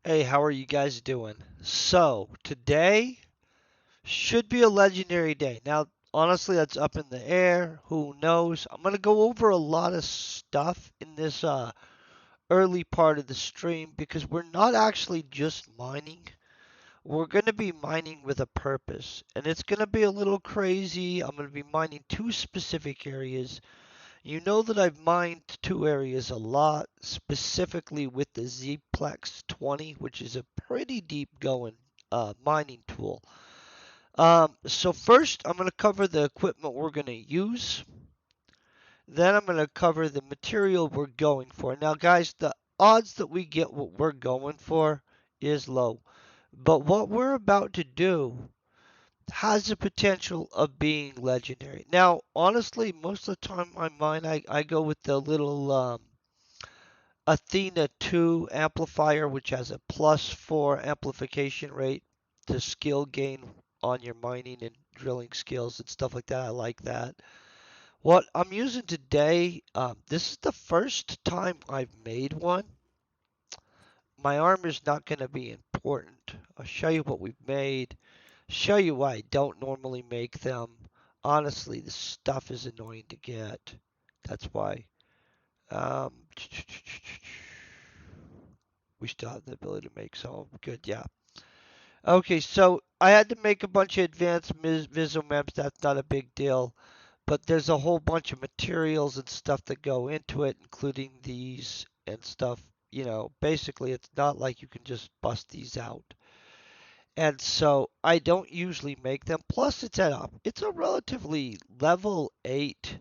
Hey, how are you guys doing? So, today should be a legendary day. Now, honestly, that's up in the air. Who knows? I'm going to go over a lot of stuff in this early part of the stream because we're not actually just mining. We're going to be mining with a purpose. And it's going to be a little crazy. I'm going to be mining two specific areas. You know that I've mined two areas a lot, specifically with the Zplex 20, which is a pretty deep going mining tool. So first, I'm going to cover the equipment we're going to use. Then I'm going to cover the material we're going for. Now, guys, the odds that we get what we're going for is low. But what we're about to do has the potential of being legendary. Now, honestly, most of the time I mine, I go with the little Athena 2 amplifier, which has a +4 amplification rate to skill gain on your mining and drilling skills and stuff like that. I like that. What I'm using today, this is the first time I've made one. My armor's not going to be important. I'll show you what we've made, show you why I don't normally make them. Honestly, this stuff is annoying to get. That's why. Um, we still have the ability to make some. Good, yeah. Okay, so I had to make a bunch of advanced visual maps. That's not a big deal. But there's a whole bunch of materials and stuff that go into it, including these and stuff. Basically, it's not like you can just bust these out. And so I don't usually make them. Plus, it's a relatively level 8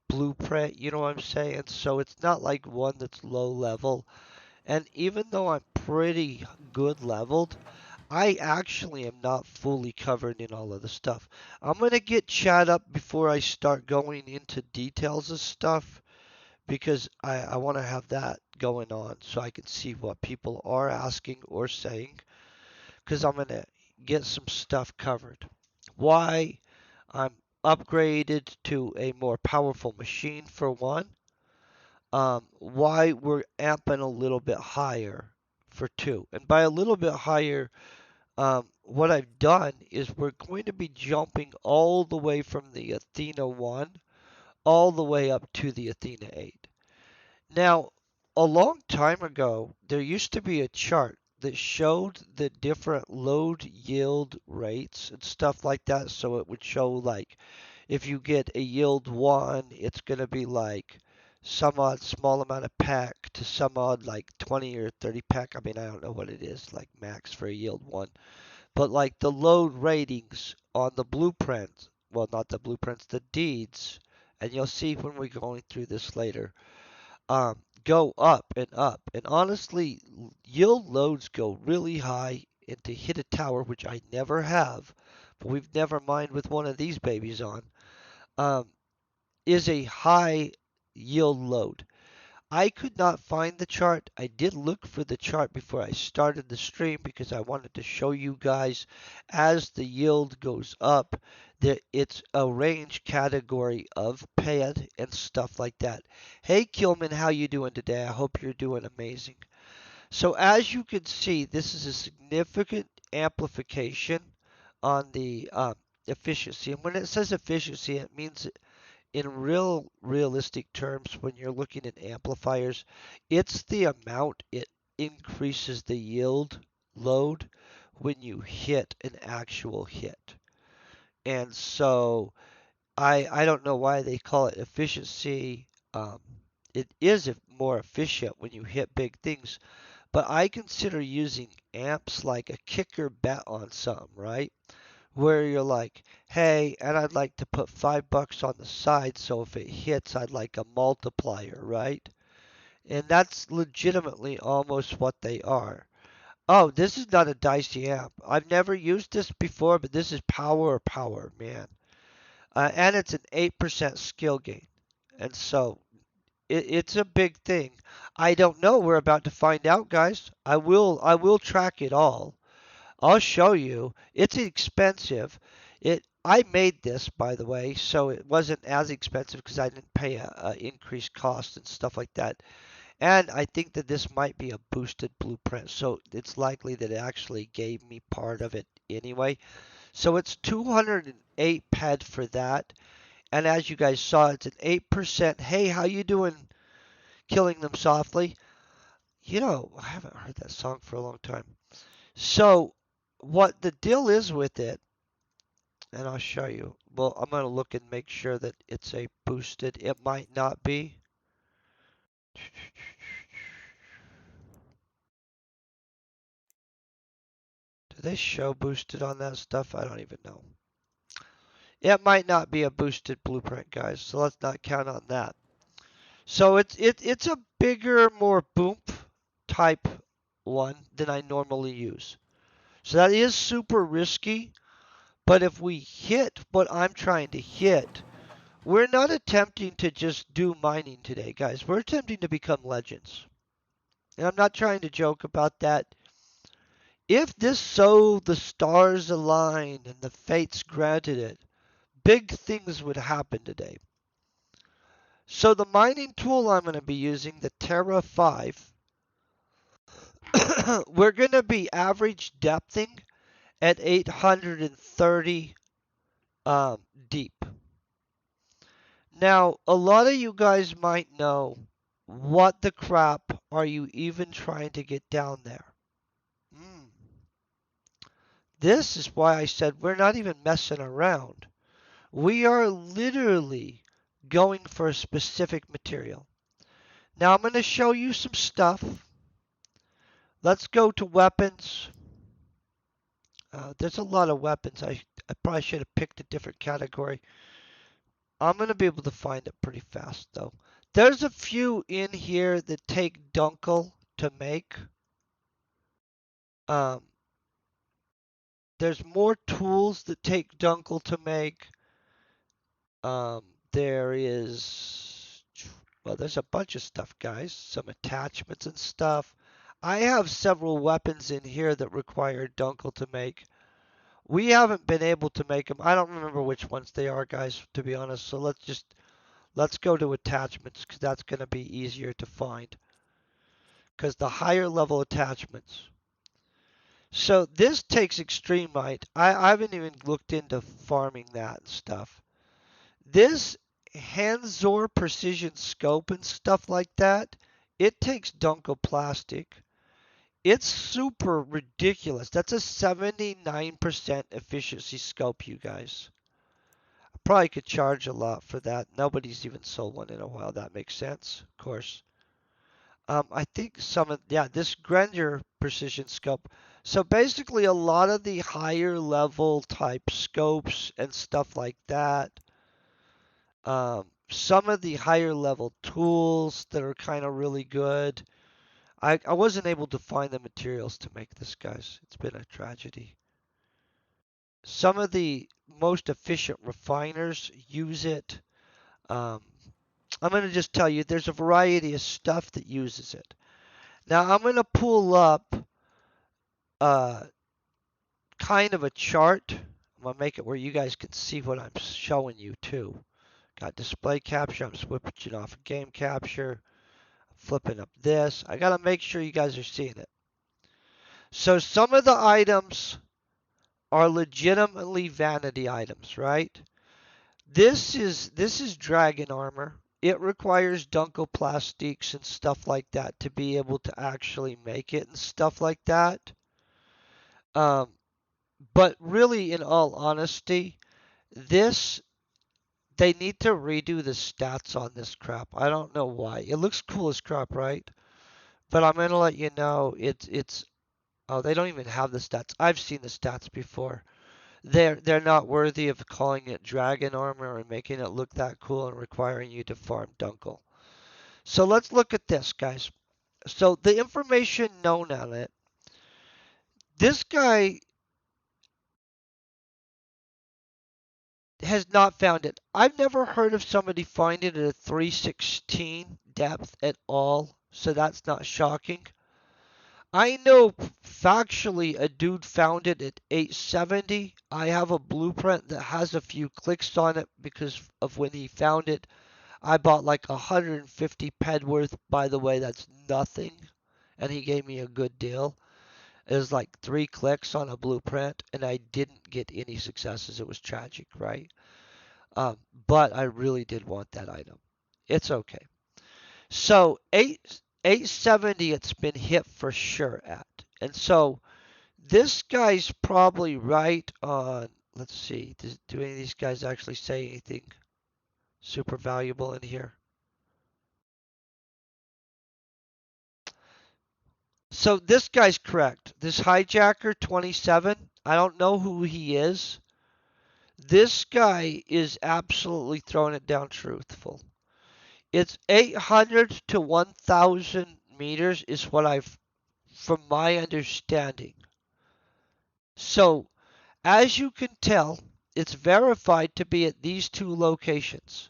blueprint, you know what I'm saying? So it's not like one that's low level. And even though I'm pretty good leveled, I actually am not fully covered in all of the stuff. I'm going to get chat up before I start going into details of stuff because I want to have that going on so I can see what people are asking or saying because I'm going to get some stuff covered. Why I'm upgraded to a more powerful machine for one. Why we're amping a little bit higher for two. And by a little bit higher, what I've done is we're going to be jumping all the way from the Athena 1 all the way up to the Athena 8. Now, a long time ago, there used to be a chart that showed the different load yield rates and stuff like that. So it would show like if you get a yield 1, it's going to be like some odd small amount of pack to some odd like 20 or 30 pack. I mean, I don't know what it is like max for a yield 1. But like the load ratings on the blueprints, well, not the blueprints, the deeds, and you'll see when we're going through this later, go up and up. And honestly, yield loads go really high, and to hit a tower, which I never have, but we've never mined with one of these babies on, um, is a high yield load. I could not find the chart. I did look for the chart before I started the stream because I wanted to show you guys as the yield goes up that it's a range category of pad and stuff like that. Hey Kilman, how you doing today? I hope you're doing amazing. So as you can see, this is a significant amplification on the efficiency. And when it says efficiency, it means in realistic terms, when you're looking at amplifiers, it's the amount it increases the yield load when you hit an actual hit. And so I don't know why they call it efficiency. Um, it is more efficient when you hit big things, but I consider using amps like a kicker bet on some, right? Where you're like, hey, and I'd like to put $5 on the side, so if it hits, I'd like a multiplier, right? And that's legitimately almost what they are. Oh, this is not a dicey amp. I've never used this before, but this is power, man. And it's an 8% skill gain. And so it's a big thing. I don't know. We're about to find out, guys. I will track it all. I'll show you. It's expensive. I made this, by the way, so it wasn't as expensive because I didn't pay a increased cost and stuff like that. And I think that this might be a boosted blueprint, so it's likely that it actually gave me part of it anyway. So it's 208 ped for that. And as you guys saw, it's an 8%. Hey, how you doing? Killing them softly. You know, I haven't heard that song for a long time. So what the deal is with it, and I'll show you. Well, I'm going to look and make sure that it's a boosted. It might not be. Do they show boosted on that stuff? I don't even know. It might not be a boosted blueprint, guys, so let's not count on that. So it's a bigger, more boom type one than I normally use. So that is super risky, but if we hit what I'm trying to hit, we're not attempting to just do mining today, guys. We're attempting to become legends. And I'm not trying to joke about that. If this so the stars aligned and the fates granted it, big things would happen today. So the mining tool I'm going to be using, the Terra 5, we're going to be average depthing at 830 deep. Now, a lot of you guys might know, what the crap are you even trying to get down there? This is why I said we're not even messing around. We are literally going for a specific material. Now I'm going to show you some stuff. Let's go to weapons. There's a lot of weapons. I probably should have picked a different category. I'm going to be able to find it pretty fast, though. There's a few in here that take dunkel to make. Um, there's more tools that take dunkel to make. Um, there is, well, there's a bunch of stuff, guys. Some attachments and stuff. I have several weapons in here that require dunkel to make. We haven't been able to make them. I don't remember which ones they are, guys, to be honest. So let's go to attachments, because that's going to be easier to find. Because the higher level attachments. So this takes extreme might. I haven't even looked into farming that stuff. This Hanzor precision scope and stuff like that, it takes dunkoplastic. It's super ridiculous. That's a 79% efficiency scope, you guys. I probably could charge a lot for that. Nobody's even sold one in a while. That makes sense, of course. I think this grandeur precision scope. So basically a lot of the higher level type scopes and stuff like that, some of the higher level tools that are kind of really good. I wasn't able to find the materials to make this, guys. It's been a tragedy. Some of the most efficient refiners use it. Um, I'm going to just tell you, there's a variety of stuff that uses it. Now I'm going to pull up uh, kind of a chart. I'm going to make it where you guys can see what I'm showing you too. Got display capture. I'm switching off game capture. Flipping up this. I got to make sure you guys are seeing it. So some of the items are legitimately vanity items, right? This is dragon armor. It requires dunkoplastics and stuff like that to be able to actually make it and stuff like that. But really, in all honesty, they need to redo the stats on this crap. I don't know why. It looks cool as crap, right? But I'm gonna let you know it's oh, they don't even have the stats. I've seen the stats before. They're not worthy of calling it dragon armor and making it look that cool and requiring you to farm dunkel. So let's look at this, guys. So the information known on it. This guy has not found it. I've never heard of somebody finding it at a 316 depth at all, so that's not shocking. I know factually a dude found it at 870. I have a blueprint that has a few clicks on it because of when he found it. I bought like 150 Pedworth. By the way, that's nothing. And he gave me a good deal. It was like 3 clicks on a blueprint, and I didn't get any successes. It was tragic, right? Um, but I really did want that item. It's okay. So 870 it's been hit for sure at. And so this guy's probably right on, let's see, do any of these guys actually say anything super valuable in here? So this guy's correct. This hijacker 27, I don't know who he is. This guy is absolutely throwing it down truthful. It's 800 to 1,000 meters is what I've, from my understanding. So, as you can tell, it's verified to be at these 2 locations.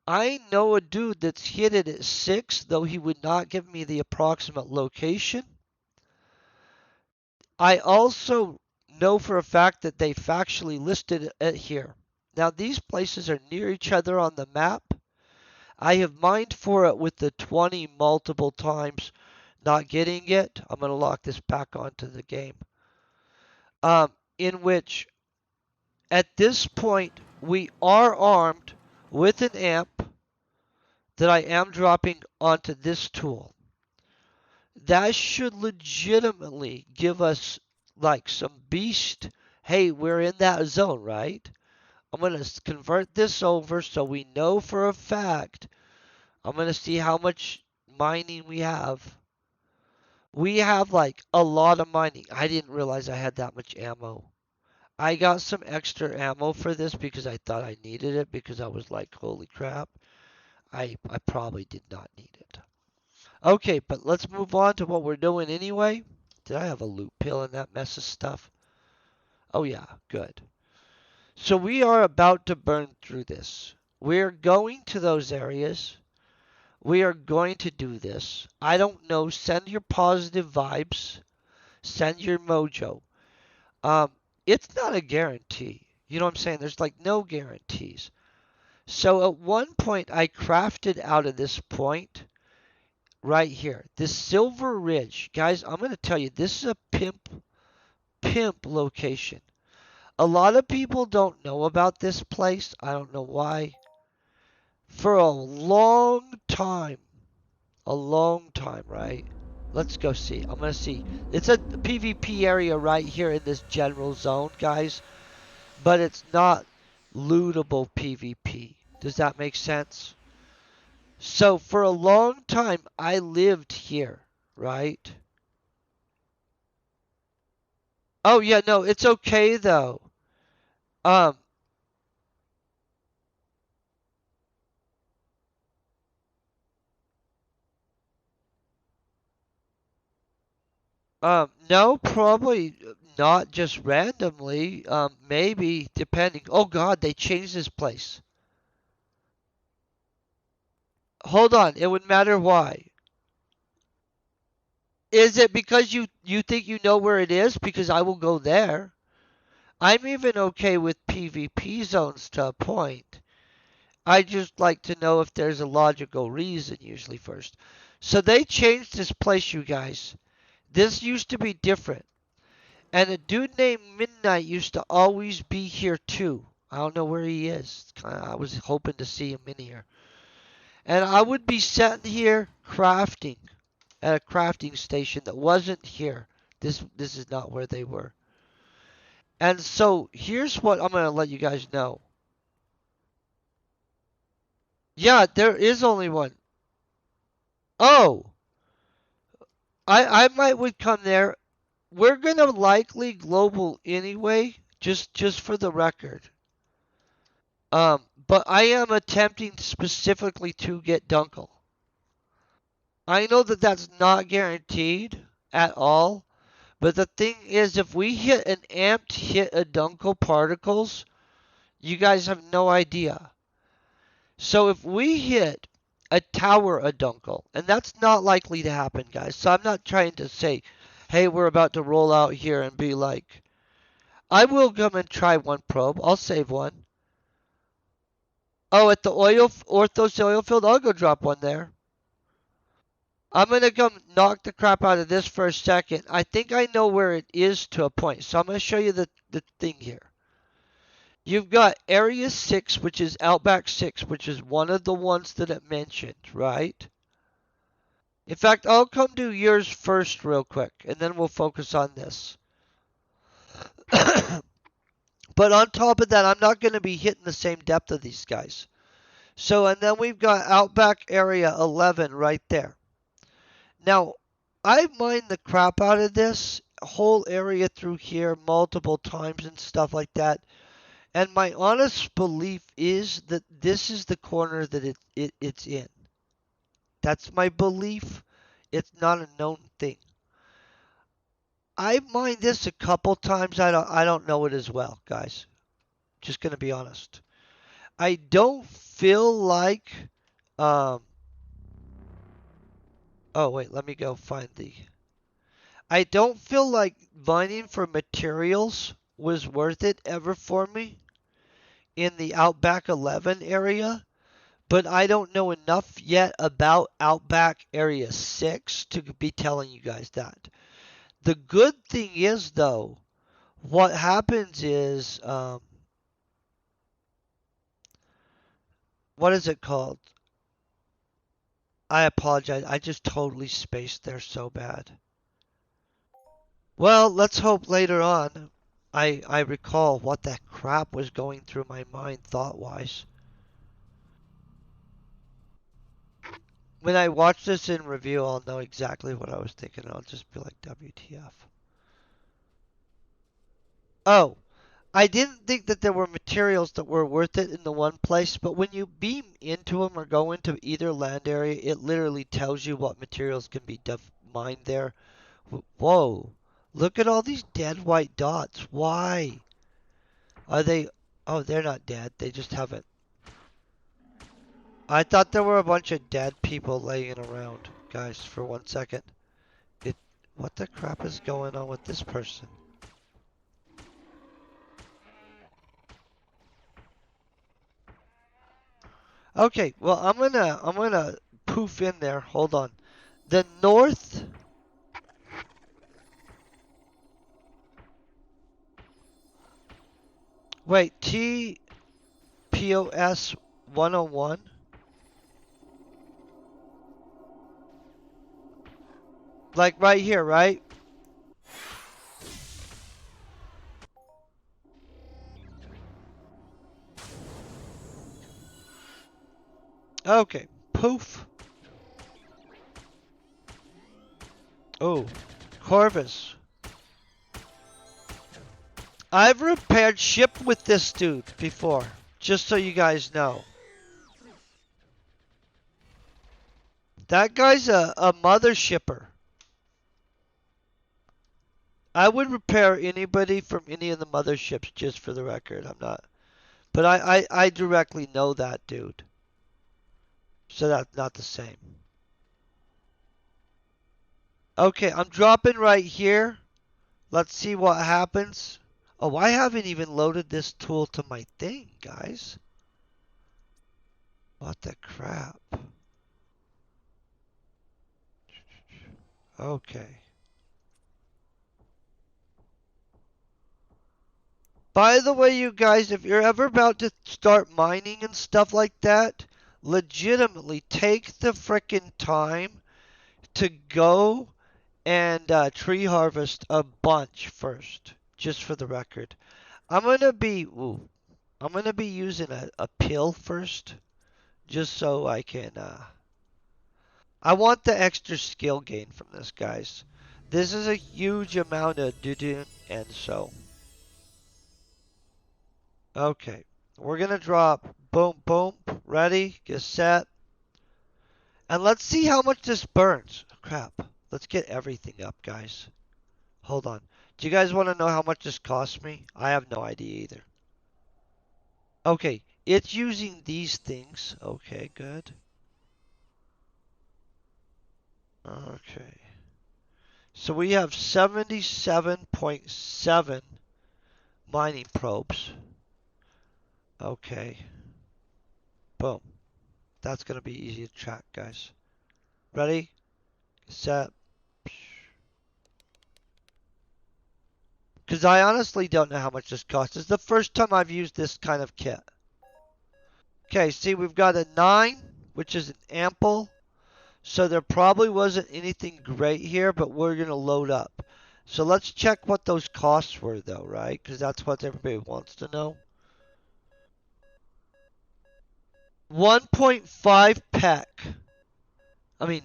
I know a dude that's hit it at 6, though he would not give me the approximate location. I also know for a fact that they factually listed it here. Now, these places are near each other on the map. I have mined for it with the 20 multiple times, not getting it. I'm going to lock this back onto the game. In which, at this point, we are armed with an amp that I am dropping onto this tool. That should legitimately give us like some beast. Hey, we're in that zone, right? I'm going to convert this over so we know for a fact. I'm going to see how much mining we have. We have like a lot of mining. I didn't realize I had that much ammo. I got some extra ammo for this because I thought I needed it because I was like, holy crap. I probably did not need it. Okay, but let's move on to what we're doing anyway. Did I have a loot pill in that mess of stuff? Oh yeah, good. So we are about to burn through this. We're going to those areas. We are going to do this. I don't know. Send your positive vibes. Send your mojo. Um, it's not a guarantee. You know what I'm saying? There's like no guarantees. So at one point, I crafted out of this point right here. This Silver Ridge. Guys, I'm going to tell you, this is a pimp location. A lot of people don't know about this place. I don't know why. For a long time, right? Let's go see. I'm going to see. It's a PvP area right here in this general zone, guys. But it's not lootable PvP. Does that make sense? So for a long time, I lived here, right? Oh, yeah, no, it's okay, though. Um, no, probably not just randomly. Maybe depending. Oh God, they changed this place. Hold on, it would matter why. Is it because you think you know where it is? Because I will go there. I'm even okay with PvP zones to a point. I just like to know if there's a logical reason usually first. So they changed this place, you guys. This used to be different. And a dude named Midnight used to always be here too. I don't know where he is. I was hoping to see him in here. And I would be sitting here crafting at a crafting station that wasn't here. This is not where they were. And so here's what I'm going to let you guys know. Yeah, there is only one. Oh, I might would come there. We're going to likely global anyway, just for the record. But I am attempting specifically to get Dunkel. I know that that's not guaranteed at all, but the thing is, if we hit an amped hit of Dunkel particles, you guys have no idea. So if we hit a tower of Dunkel, and that's not likely to happen, guys. So I'm not trying to say, hey, we're about to roll out here and be like, I will come and try one probe. I'll save one. Oh, at the Orthos oil field? I'll go drop one there. I'm going to come knock the crap out of this for a second. I think I know where it is to a point. So I'm going to show you the thing here. You've got Area 6, which is Outback 6, which is one of the ones that it mentioned, right? In fact, I'll come do yours first real quick, and then we'll focus on this. But on top of that, I'm not going to be hitting the same depth of these guys. So, and then we've got Outback Area 11 right there. Now, I mined the crap out of this whole area through here multiple times and stuff like that. And my honest belief is that this is the corner that it's in. That's my belief. It's not a known thing. I mined this a couple times. I don't know it as well, guys. Just gonna be honest. I don't feel like oh wait, let me go find the I don't feel like mining for materials was worth it ever for me in the Outback 11 area, but I don't know enough yet about Outback Area 6 to be telling you guys that. The good thing is, though, what happens is, what is it called? I apologize. I just totally spaced there so bad. Well, let's hope later on I recall what that crap was going through my mind thought-wise. When I watch this in review, I'll know exactly what I was thinking. I'll just be like, WTF. Oh, I didn't think that there were materials that were worth it in the one place, but when you beam into them or go into either land area, it literally tells you what materials can be mined there. Whoa, look at all these dead white dots. Why? Are they... Oh, they're not dead. They just haven't... I thought there were a bunch of dead people laying around, guys, for 1 second. What the crap is going on with this person? Okay, well, I'm gonna poof in there. Hold on. The north... Wait, TPOS 101? Like right here, right? Okay, poof. Oh, Corvus. I've repaired ship with this dude before, just so you guys know. That guy's a mother shipper. I would repair anybody from any of the motherships, just for the record. I'm not. But I directly know that dude. So that's not the same. Okay, I'm dropping right here. Let's see what happens. Oh, I haven't even loaded this tool to my thing, guys. What the crap? Okay. By the way, you guys, if you're ever about to start mining and stuff like that, legitimately take the frickin' time to go and tree harvest a bunch first, just for the record. I'm gonna be using a pill first, just so I can. I want the extra skill gain from this, guys. This is a huge amount of do and so. Okay, we're gonna drop. Boom, boom. Ready? Get set. And let's see how much this burns. Oh, crap. Let's get everything up, guys. Hold on. Do you guys want to know how much this cost me? I have no idea either. Okay, it's using these things. Okay, good. Okay. So we have 77.7 mining probes. Okay. Boom. That's going to be easy to track, guys. Ready? Set. Because I honestly don't know how much this costs. It's the first time I've used this kind of kit. Okay, see, we've got a 9, which is an ample. So there probably wasn't anything great here, but we're going to load up. So let's check what those costs were, though, right? Because that's what everybody wants to know. 1.5 peck. I mean,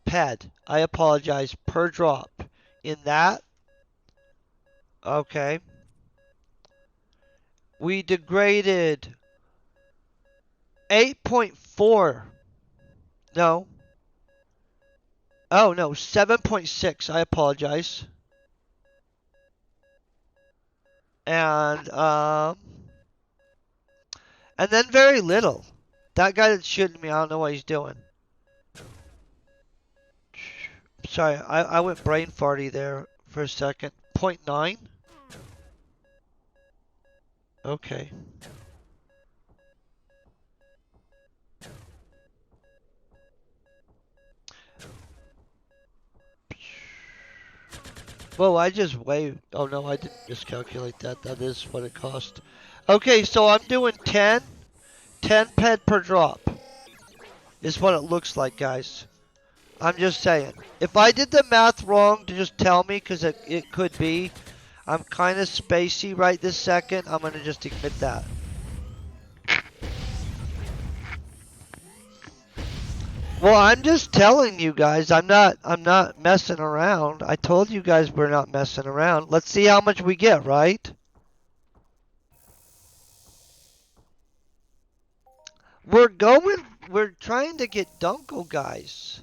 ped. I apologize. Per drop. In that, okay. We degraded 8.4. No. Oh, no. 7.6. I apologize. And then very little. That guy that's shooting me, I don't know what he's doing. Sorry, I went brain farty there for a second. 0.9? Okay. Whoa, I just waved. Oh no, I didn't miscalculate that. That is what it cost. Okay, so I'm doing 10 ped per drop. Is what it looks like, guys. I'm just saying. If I did the math wrong, just tell me, because it could be. I'm kind of spacey right this second. I'm going to just admit that. Well, I'm just telling you guys. I'm not messing around. I told you guys we're not messing around. Let's see how much we get, right? We're trying to get Dunko, guys.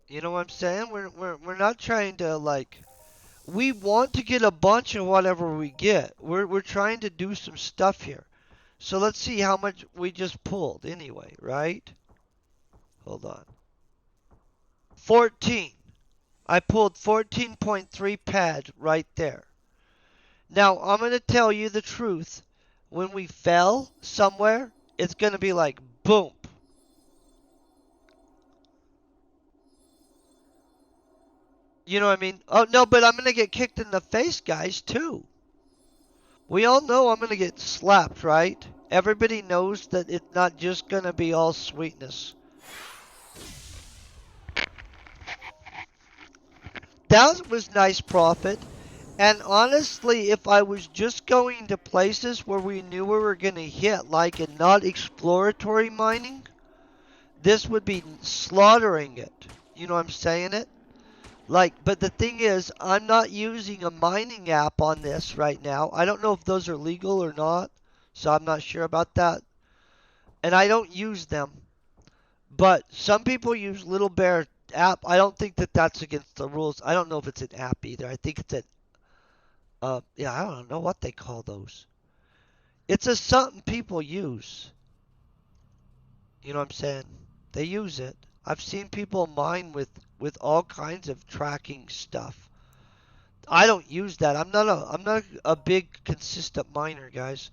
You know what I'm saying? We're not trying to, like, we want to get a bunch of whatever we get. We're trying to do some stuff here. So let's see how much we just pulled anyway, right? Hold on. 14. I pulled 14.3 pad right there. Now, I'm going to tell you the truth. When we fell somewhere, it's going to be like, boom. You know what I mean? Oh, no, but I'm going to get kicked in the face, guys, too. We all know I'm going to get slapped, right? Everybody knows that it's not just going to be all sweetness. That was nice profit. And honestly, if I was just going to places where we knew we were going to hit, like and not exploratory mining, this would be slaughtering it. You know what I'm saying it? Like, but the thing is, I'm not using a mining app on this right now. I don't know if those are legal or not, so I'm not sure about that. And I don't use them. But some people use Little Bear app. I don't think that that's against the rules. I don't know if it's an app either. I think it's an yeah, I don't know what they call those. It's a something people use. You know what I'm saying? They use it. I've seen people mine with all kinds of tracking stuff. I don't use that. I'm not a big consistent miner, guys.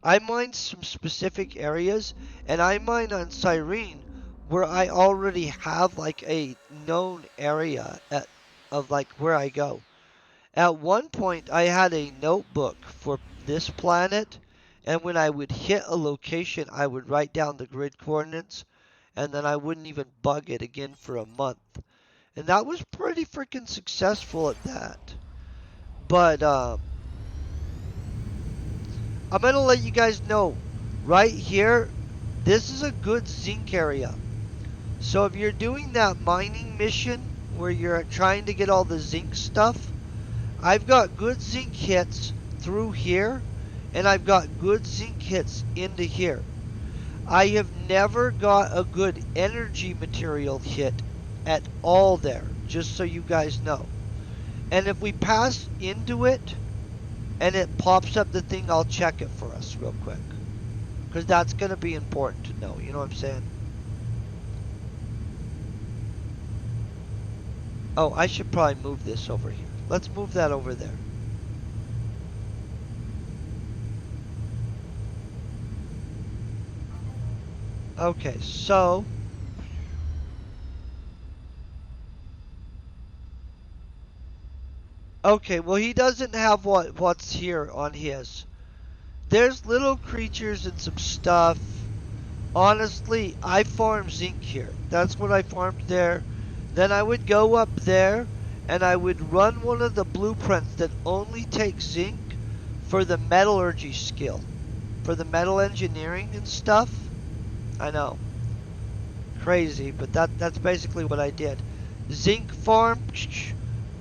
I mine some specific areas, and I mine on Cyrene where I already have like a known area of like where I go. At one point, I had a notebook for this planet, and when I would hit a location, I would write down the grid coordinates, and then I wouldn't even bug it again for a month. And that was pretty freaking successful at that. But I'm going to let you guys know, right here, this is a good zinc area. So if you're doing that mining mission where you're trying to get all the zinc stuff, I've got good zinc hits through here, and I've got good zinc hits into here. I have never got a good energy material hit at all there, just so you guys know. And if we pass into it, and it pops up the thing, I'll check it for us real quick. Because that's going to be important to know, you know what I'm saying? Oh, I should probably move this over here. Let's move that over there. Okay, so okay, well he doesn't have what's here on his. There's little creatures and some stuff. Honestly, I farm zinc here. That's what I farmed there. Then I would go up there and I would run one of the blueprints that only takes zinc for the metallurgy skill, for the metal engineering and stuff. I know, crazy, but that's basically what I did. Zinc farm,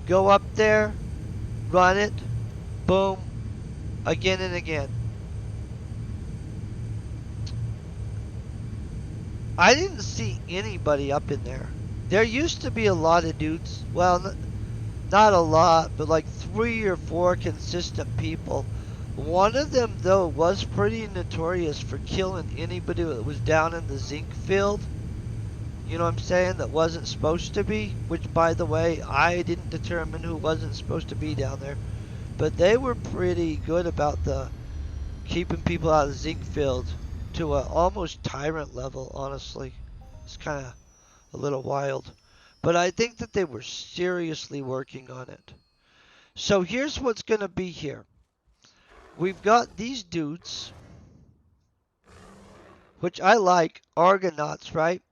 go up there, run it, boom, again and again. I didn't see anybody up in there. There used to be a lot of dudes. Well, not a lot, but like 3 or 4 consistent people. One of them, though, was pretty notorious for killing anybody that was down in the zinc field. You know what I'm saying? That wasn't supposed to be. Which, by the way, I didn't determine who wasn't supposed to be down there. But they were pretty good about the keeping people out of the zinc field to a almost tyrant level, honestly. It's kind of a little wild. But I think that they were seriously working on it. So here's what's going to be here. We've got these dudes, which I like, Argonauts, right?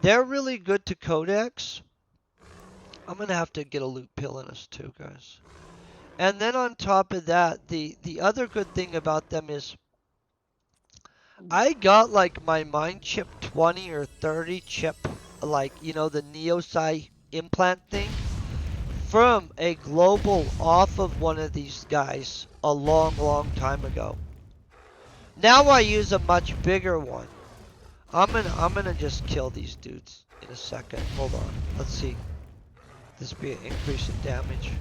They're really good to codex. I'm going to have to get a loot pill in us too, guys. And then on top of that, the other good thing about them is I got like my mind chip 20 or 30 chip, like, you know, the Neosci implant thing from a global off of one of these guys a long, long time ago. Now I use a much bigger one. I'm gonna just kill these dudes in a second. Hold on. Let's see. This be an increase in damage.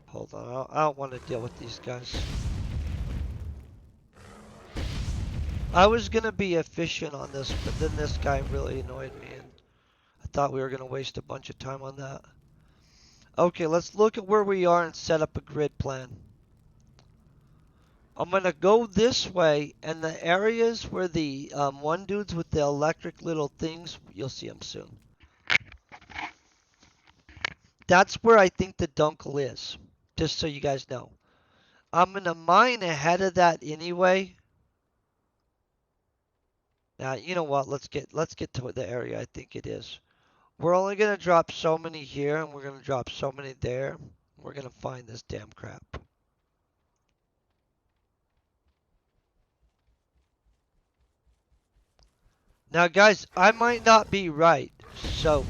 Hold on. I don't want to deal with these guys. I was gonna be efficient on this, but then this guy really annoyed me, and I thought we were gonna waste a bunch of time on that. Okay, let's look at where we are and set up a grid plan. I'm gonna go this way, and the areas where the one dudes with the electric little things, you'll see them soon. That's where I think the dunkel is, just so you guys know. I'm gonna mine ahead of that anyway. Now, you know what? Let's get to the area I think it is. We're only gonna drop so many here, and we're gonna drop so many there. We're gonna find this damn crap. Now, guys, I might not be right, so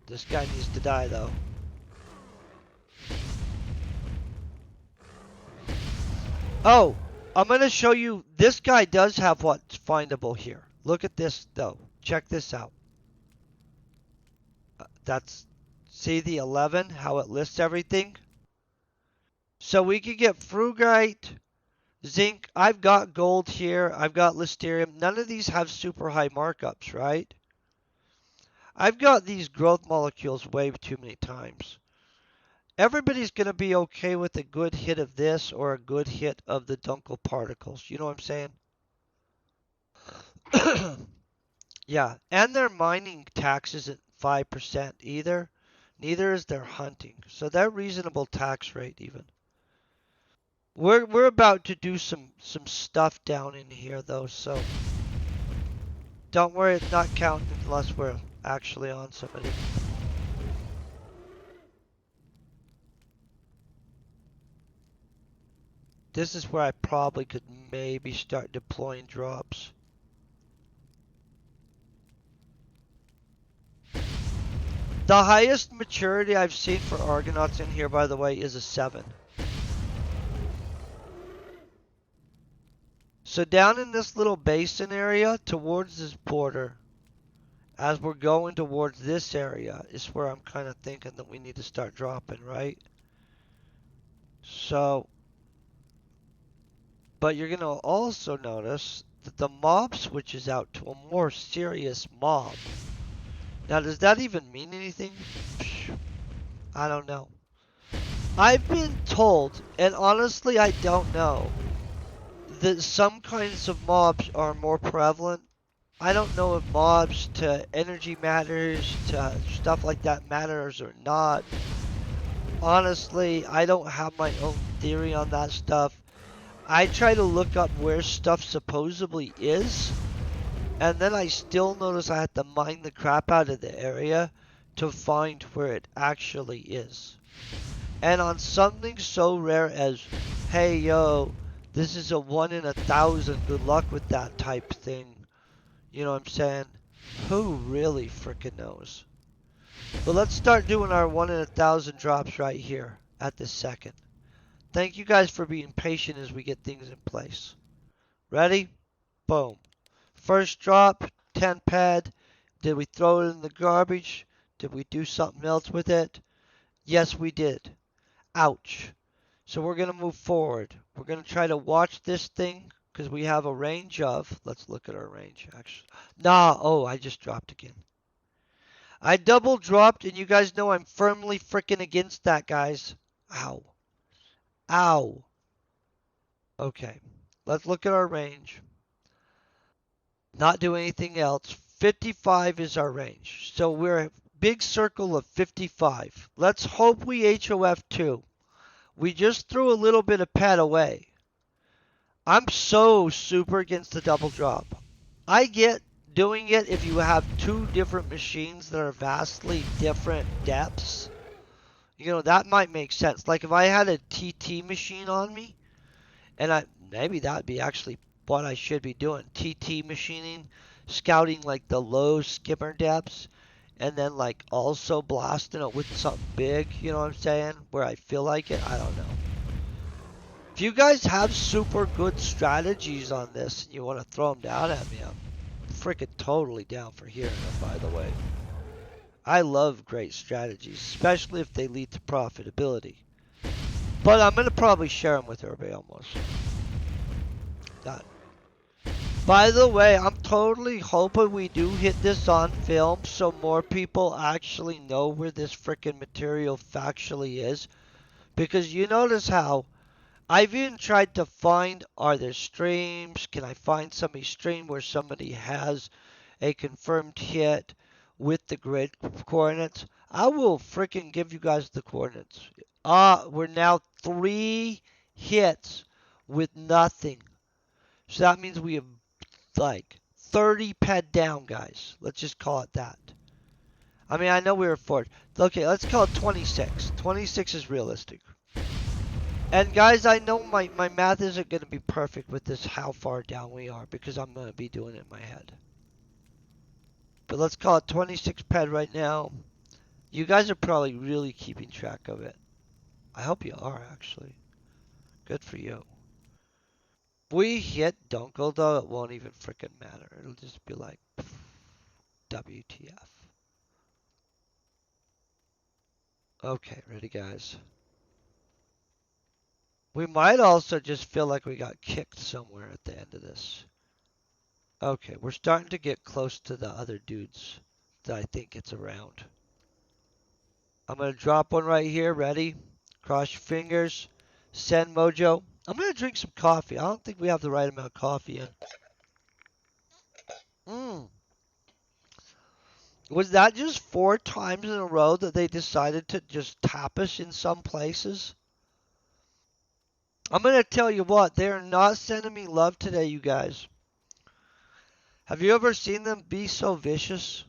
this guy needs to die though. Oh, I'm gonna show you. This guy does have what's findable here. Look at this though. Check this out. That's see the 11, how it lists everything. So we could get frugite, zinc. I've got gold here. I've got listerium. None of these have super high markups, right? I've got these growth molecules way too many times. Everybody's going to be okay with a good hit of this or a good hit of the dunkel particles. You know what I'm saying? Yeah, and their mining tax isn't 5% either. Neither is their hunting. So they're reasonable tax rate even. We're about to do some stuff down in here though, so don't worry, it's not counting unless we're actually on somebody. This is where I probably could maybe start deploying drops. The highest maturity I've seen for Argonauts in here, by the way, is a 7. So down in this little basin area, towards this border, as we're going towards this area, is where I'm kind of thinking that we need to start dropping, right? So, but you're going to also notice that the mob switches out to a more serious mob. Now, does that even mean anything? I don't know. I've been told, and honestly I don't know, that some kinds of mobs are more prevalent. I don't know if mobs to energy matters, to stuff like that matters or not. Honestly, I don't have my own theory on that stuff. I try to look up where stuff supposedly is, and then I still notice I have to mine the crap out of the area to find where it actually is. And on something so rare as, hey yo, this is a 1 in 1,000, good luck with that type thing. You know what I'm saying? Who really frickin' knows? But let's start doing our 1 in 1,000 drops right here at this second. Thank you guys for being patient as we get things in place. Ready? Boom. First drop, 10 pad. Did we throw it in the garbage? Did we do something else with it? Yes, we did. Ouch. So we're going to move forward. We're going to try to watch this thing because we have a range of, let's look at our range actually. Nah, oh, I just dropped again. I double dropped and you guys know I'm firmly freaking against that, guys. Ow. Ow. Okay. Let's look at our range. Not do anything else. 55 is our range. So we're a big circle of 55. Let's hope we HOF 2. We just threw a little bit of pad away. I'm so super against the double drop. I get doing it if you have two different machines that are vastly different depths. You know, that might make sense. Like if I had a TT machine on me, and maybe that'd be actually what I should be doing. TT machining, scouting like the low skimmer depths, and then like also blasting it with something big, you know what I'm saying? Where I feel like it, I don't know. If you guys have super good strategies on this and you want to throw them down at me, I'm freaking totally down for hearing them, by the way. I love great strategies, especially if they lead to profitability. But I'm going to probably share them with everybody almost. Done. By the way, I'm totally hoping we do hit this on film so more people actually know where this freaking material factually is. Because you notice how I've even tried to find, are there streams? Can I find somebody's stream where somebody has a confirmed hit with the grid coordinates? I will freaking give you guys the coordinates. We're now 3 hits with nothing. So that means we have like 30 ped down, guys. Let's just call it that. I mean, I know we were 4. Okay, let's call it 26. 26 is realistic. And guys, I know my math isn't going to be perfect with this, how far down we are, because I'm going to be doing it in my head. But let's call it 26 ped right now. You guys are probably really keeping track of it. I hope you are, actually. Good for you. We hit Dunkel, though, it won't even freaking matter. It'll just be like, WTF. Okay, ready, guys? We might also just feel like we got kicked somewhere at the end of this. Okay, we're starting to get close to the other dudes that I think it's around. I'm going to drop one right here. Ready? Cross your fingers. Send mojo. I'm going to drink some coffee. I don't think we have the right amount of coffee in. Was that just 4 times in a row that they decided to just tap us in some places? I'm going to tell you what, they are not sending me love today, you guys. Have you ever seen them be so vicious?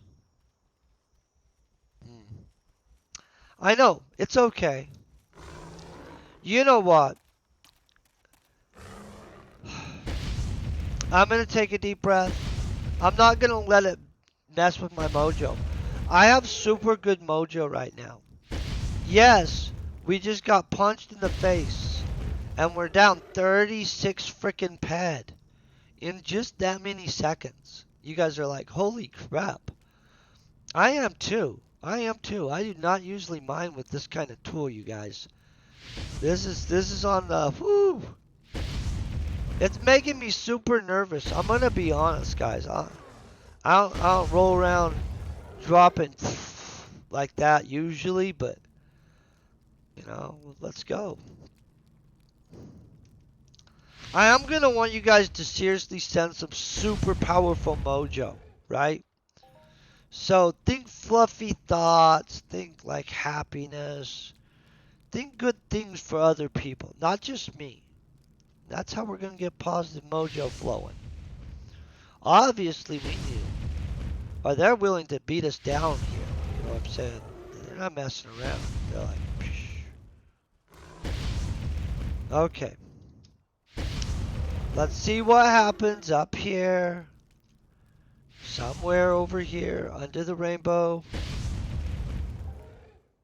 I know, it's okay. You know what? I'm going to take a deep breath. I'm not going to let it mess with my mojo. I have super good mojo right now. Yes, we just got punched in the face. And we're down 36 freaking ped in just that many seconds. You guys are like, holy crap. I am too. I do not usually mine with this kind of tool, you guys. This is on the, whoo. It's making me super nervous. I'm gonna be honest, guys. I don't roll around dropping like that usually, but You know, let's go. I am going to want you guys to seriously send some super powerful mojo, right? So think fluffy thoughts, think like happiness, think good things for other people, not just me. That's how we're going to get positive mojo flowing. Obviously, we need, or they're willing to beat us down here. You know what I'm saying? They're not messing around. They're like, psh. Okay. Let's see what happens up here. Somewhere over here, under the rainbow.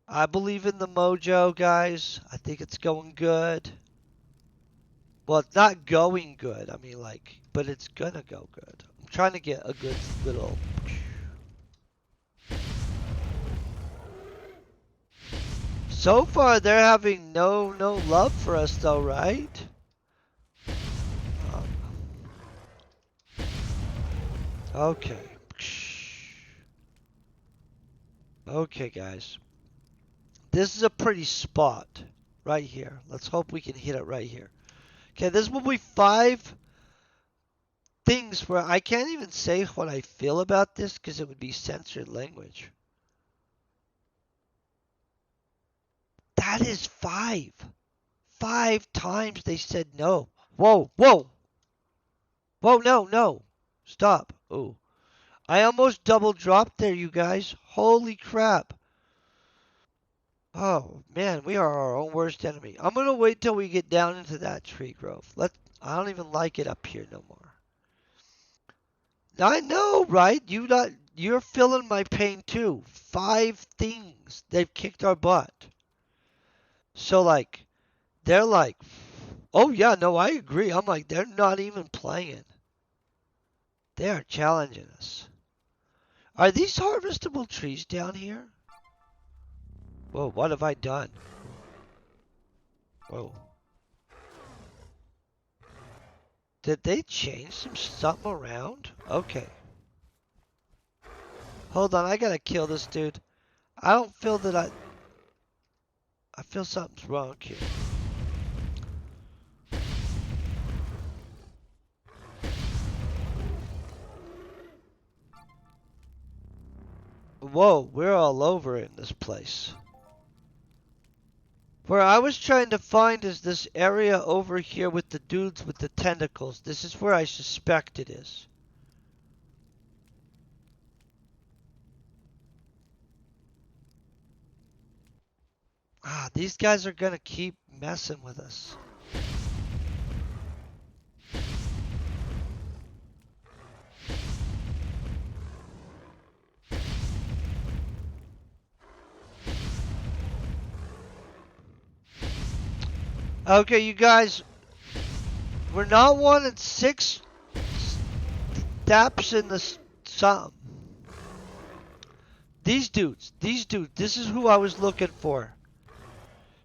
I believe in the mojo, guys. I think it's going good. Well, it's not going good. I mean, like, but it's gonna go good. I'm trying to get a good little. So far, they're having no love for us, though, right? Okay. Okay, guys. This is a pretty spot right here. Let's hope we can hit it right here. Okay, this will be 5 things where I can't even say what I feel about this because it would be censored language. That is 5. 5 times they said no. Whoa, whoa. Whoa, no. Stop. Oh. I almost double dropped there, you guys. Holy crap. Oh, man, we are our own worst enemy. I'm going to wait till we get down into that tree grove. I don't even like it up here no more. I know, right? You're feeling my pain too. 5 things. They've kicked our butt. So, like, they're like, oh, yeah, no, I agree. I'm like, they're not even playing. They are challenging us. Are these harvestable trees down here? Whoa, what have I done? Whoa. Did they change something around? Okay. Hold on, I gotta kill this dude. I don't feel that I feel something's wrong here. Whoa, we're all over in this place. Where I was trying to find is this area over here with the dudes with the tentacles. This is where I suspect it is. Ah, these guys are gonna keep messing with us. Okay, you guys, we're not wanting 6 steps in the sun. These dudes, this is who I was looking for.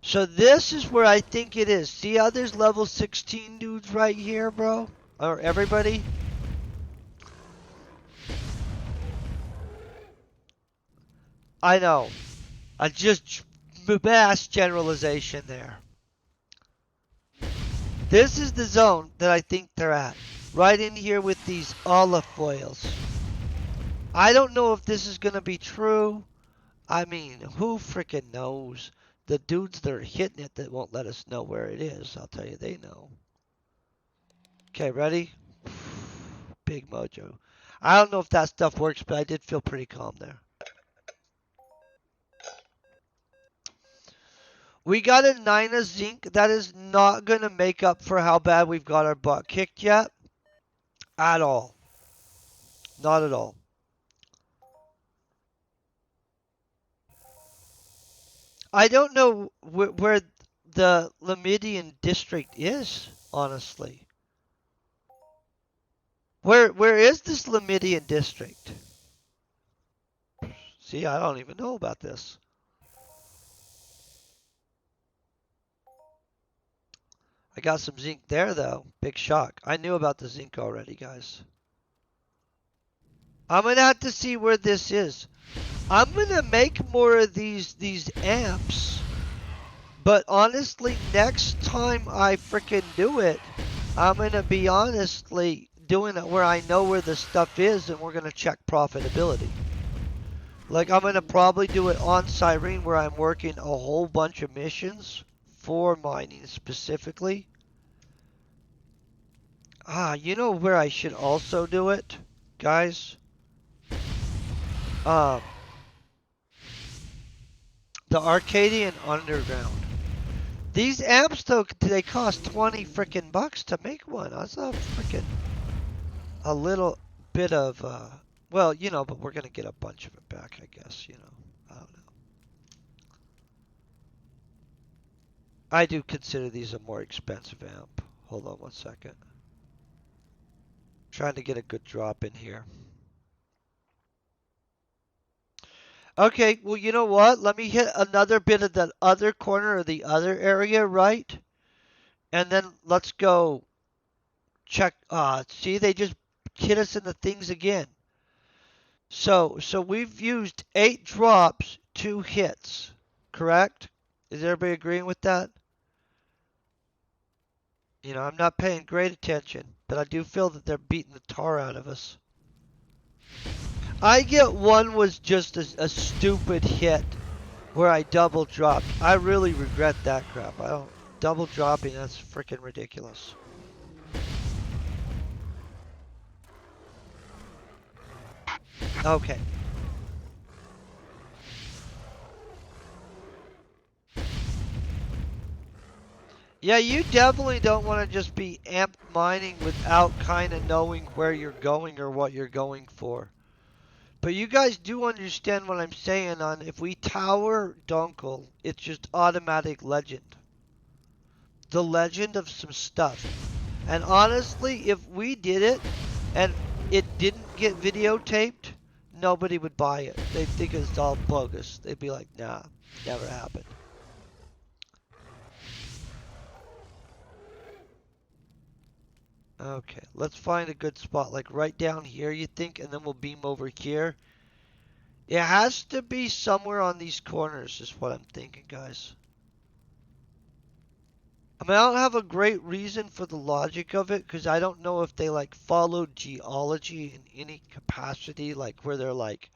So this is where I think it is. See how there's level 16 dudes right here, bro? Or everybody? I know. I just mass generalization there. This is the zone that I think they're at. Right in here with these olive foils. I don't know if this is going to be true. I mean, who freaking knows? The dudes that are hitting it that won't let us know where it is. I'll tell you, they know. Okay, ready? Big mojo. I don't know if that stuff works, but I did feel pretty calm there. We got a 9 of zinc. That is not going to make up for how bad we've got our butt kicked yet. At all. Not at all. I don't know where the Lamidian district is, honestly. Where is this Lamidian district? See, I don't even know about this. I got some zinc there, though. Big shock. I knew about the zinc already, guys. I'm going to have to see where this is. I'm going to make more of these amps. But honestly, next time I frickin' do it, I'm gonna be honestly doing it where I know where the stuff is and we're gonna check profitability. Like I'm gonna probably do it on Cyrene where I'm working a whole bunch of missions for mining specifically. You know where I should also do it, guys? Um, the Arcadian Underground. These amps though, they cost 20 frickin' bucks to make one. That's a frickin' a little bit of well, but we're gonna get a bunch of it back, I guess. I don't know. I do consider these a more expensive amp. Hold on one second. Trying to get a good drop in here. Okay, well, you know what? Let me hit another bit of that other corner or the other area, right? And then let's go check. See, they just hit us in the things again. So we've used 8 drops, 2 hits, correct? Is everybody agreeing with that? I'm not paying great attention, but I do feel that they're beating the tar out of us. I get one was just a stupid hit where I double dropped. I really regret that crap. I don't double dropping. That's freaking ridiculous. Okay. Yeah, you definitely don't want to just be amp mining without kind of knowing where you're going or what you're going for. But you guys do understand what I'm saying on if we tower Dunkel, it's just automatic legend. The legend of some stuff. And honestly, if we did it and it didn't get videotaped, nobody would buy it. They'd think it's all bogus. They'd be like, nah, never happened. Okay, let's find a good spot, like right down here, you think, and then we'll beam over here. It has to be somewhere on these corners, is what I'm thinking, guys. I mean, I don't have a great reason for the logic of it, because I don't know if they, like, follow geology in any capacity, like, where they're like,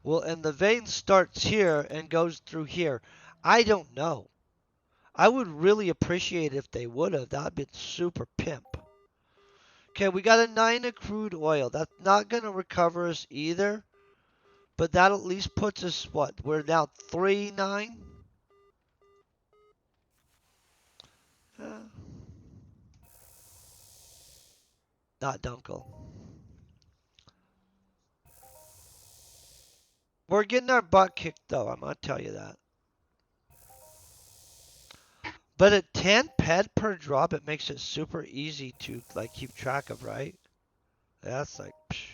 well, and the vein starts here and goes through here. I don't know. I would really appreciate if they would have. That would be super pimp. Okay, we got a 9 of crude oil. That's not going to recover us either. But that at least puts us, what? We're now 3-9? Uh, Not Dunkel. We're getting our butt kicked, though. I'm going to tell you that. But at 10 ped per drop, it makes it super easy to, like, keep track of, right? That's like, psh.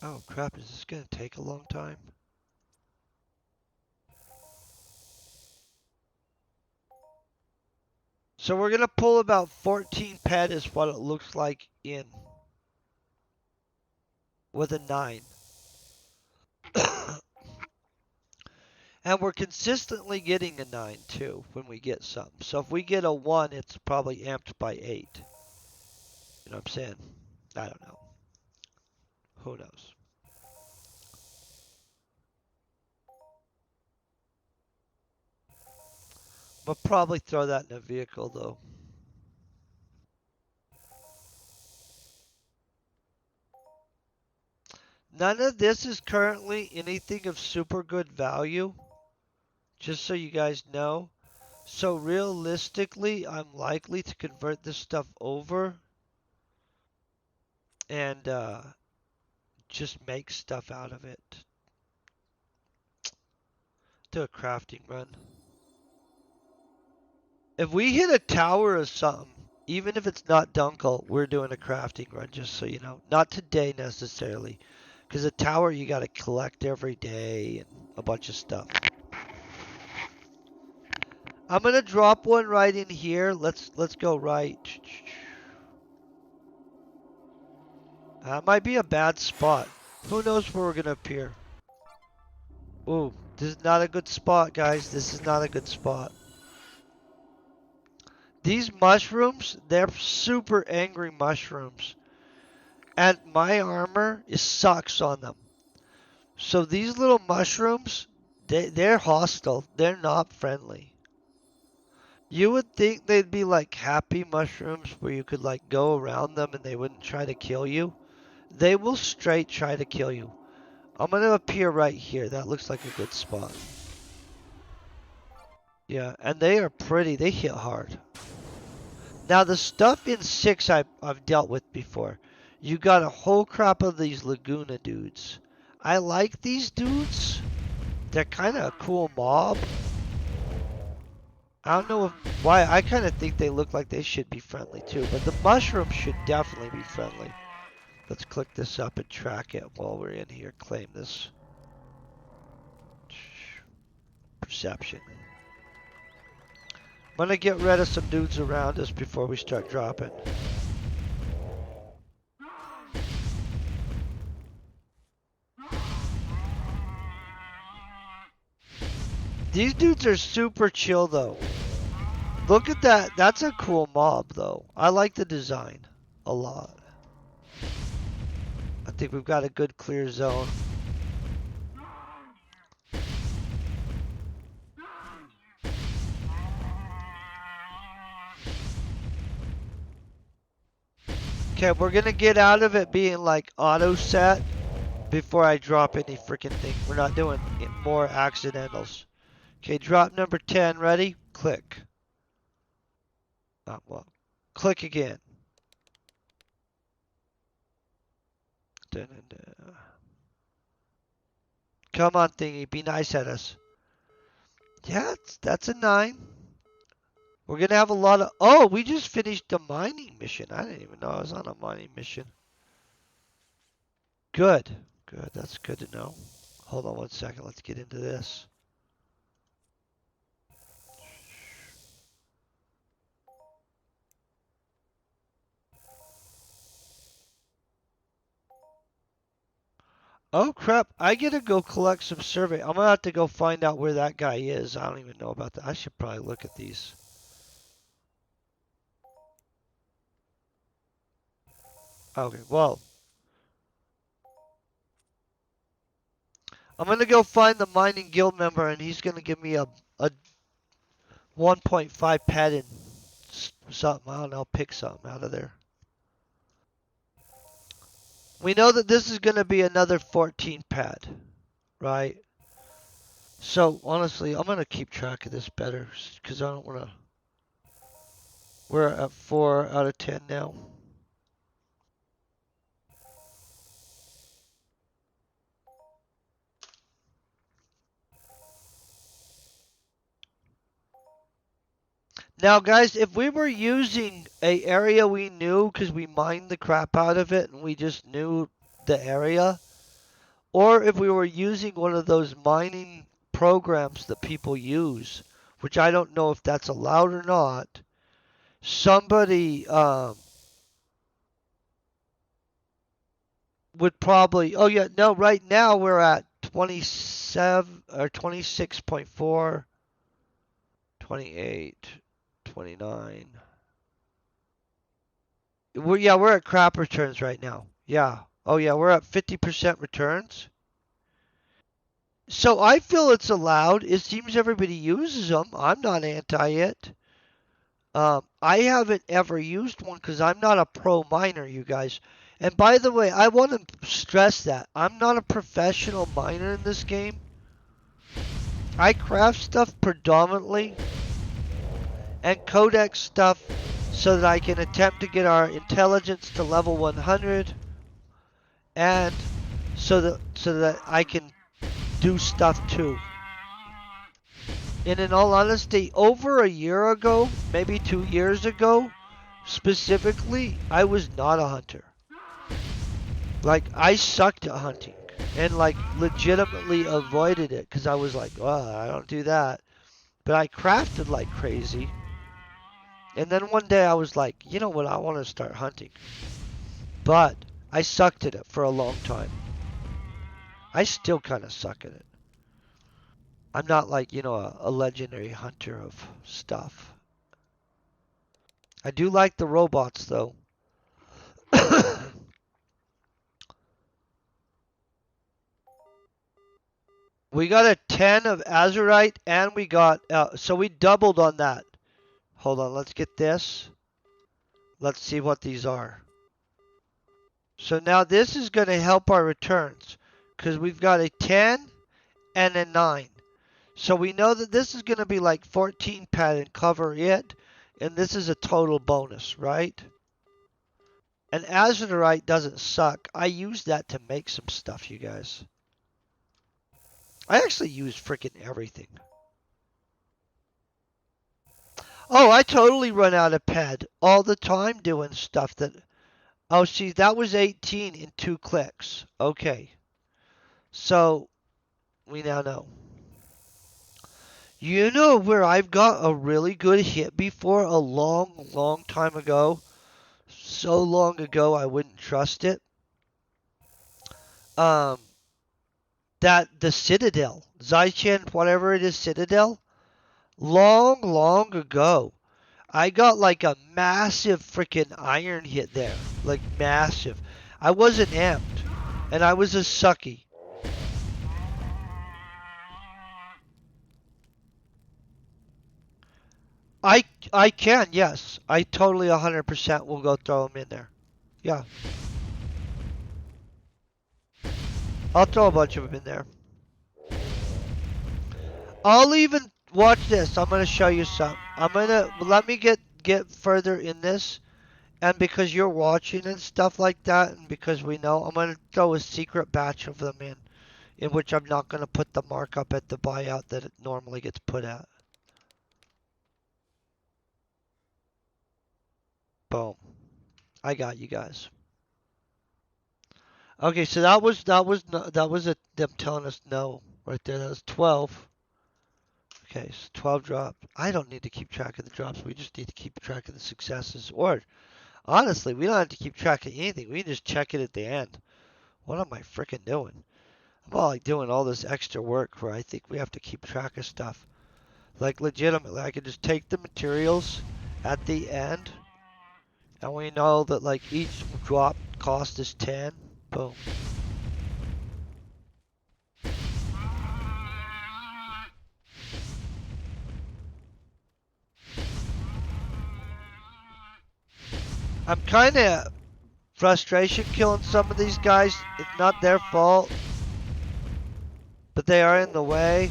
Oh, crap. Is this going to take a long time? So we're going to pull about 14 ped is what it looks like in with a 9. And we're consistently getting a 9 too when we get something. So if we get a 1, it's probably amped by 8. You know what I'm saying? I don't know. Who knows? We'll probably throw that in a vehicle though. None of this is currently anything of super good value. Just so you guys know. So realistically, I'm likely to convert this stuff over and just make stuff out of it. Do a crafting run. If we hit a tower or something, even if it's not Dunkel, we're doing a crafting run, just so you know. Not today necessarily, because a tower you got to collect every day and a bunch of stuff. I'm gonna drop one right in here. Let's go right. That might be a bad spot. Who knows where we're gonna appear? Ooh, this is not a good spot, guys. This is not a good spot. These mushrooms, they're super angry mushrooms. And my armor sucks on them. So these little mushrooms, they're hostile. They're not friendly. You would think they'd be like happy mushrooms where you could like go around them and they wouldn't try to kill you. They will straight try to kill you. I'm gonna appear right here. That looks like a good spot. Yeah, and they are pretty. They hit hard. Now the stuff in 6 I've dealt with before. You got a whole crop of these Laguna dudes. I like these dudes. They're kind of a cool mob. I don't know why. I kind of think they look like they should be friendly too. But the mushrooms should definitely be friendly. Let's click this up and track it while we're in here. Claim this. Perception. I'm gonna get rid of some dudes around us before we start dropping. These dudes are super chill though. Look at that. That's a cool mob though. I like the design a lot. I think we've got a good clear zone. Okay, we're gonna get out of it being like auto set before I drop any freaking thing. We're not doing more accidentals. Okay, drop number 10. Ready? Click. Well, click again. Dun, dun, dun. Come on, thingy. Be nice at us. Yeah, that's a 9. We're going to have a lot of... Oh, we just finished the mining mission. I didn't even know I was on a mining mission. Good. Good. That's good to know. Hold on one second. Let's get into this. Oh, crap. I get to go collect some survey. I'm going to have to go find out where that guy is. I don't even know about that. I should probably look at these. Okay, well... I'm going to go find the mining guild member, and he's going to give me a 1.5 pad and something. I don't know, pick something out of there. We know that this is going to be another 14 pad, right? So, honestly, I'm going to keep track of this better, because I don't want to... We're at 4 out of 10 now. Now, guys, if we were using a area we knew because we mined the crap out of it and we just knew the area, or if we were using one of those mining programs that people use, which I don't know if that's allowed or not, somebody would probably... Oh, yeah, no, right now we're at 27 or 26.4, 28. 29. We're at crap returns right now. Yeah. Oh yeah, we're at 50% returns. So I feel it's allowed. It seems everybody uses them. I'm not anti it. I haven't ever used one because I'm not a pro miner, you guys. And by the way, I want to stress that I'm not a professional miner in this game. I craft stuff predominantly and codex stuff so that I can attempt to get our intelligence to level 100 and so that I can do stuff too. And in all honesty, over a year ago, maybe 2 years ago, specifically, I was not a hunter. Like, I sucked at hunting and like legitimately avoided it because I was like, well, I don't do that. But I crafted like crazy. And then one day I was like, you know what, I want to start hunting. But I sucked at it for a long time. I still kind of suck at it. I'm not like, you know, a legendary hunter of stuff. I do like the robots, though. We got a 10 of Azurite, and we got, so we doubled on that. Hold on, let's get this. Let's see what these are. So now this is going to help our returns, because we've got a 10 and a 9. So we know that this is going to be like 14 pad and cover it, and this is a total bonus, right? And Azurite doesn't suck. I use that to make some stuff, you guys. I actually use freaking everything. Oh, I totally run out of pad all the time doing stuff that... Oh, see, that was 18 in 2 clicks. Okay. So, we now know. You know where I've got a really good hit before a long, long time ago? So long ago I wouldn't trust it. That the Citadel, Zychen, whatever it is, Citadel, long, long ago, I got like a massive freaking iron hit there, like massive. I wasn't amped, and I was a sucky. I can, yes. I totally 100% will go throw them in there. Yeah. I'll throw a bunch of them in there. I'll even watch this. I'm gonna show you some. I'm gonna let me get further in this, and because you're watching and stuff like that, and because we know, I'm gonna throw a secret batch of them in which I'm not gonna put the markup at the buyout that it normally gets put at. Boom. I got you guys. Okay, so that was them telling us no right there. That was 12. Okay, so 12 drops. I don't need to keep track of the drops. We just need to keep track of the successes. Or, honestly, we don't have to keep track of anything. We can just check it at the end. What am I freaking doing? I'm all like doing all this extra work where I think we have to keep track of stuff. Like, legitimately, I could just take the materials at the end, and we know that, like, each drop cost is 10. Boom. I'm kind of frustration killing some of these guys. It's not their fault, but they are in the way.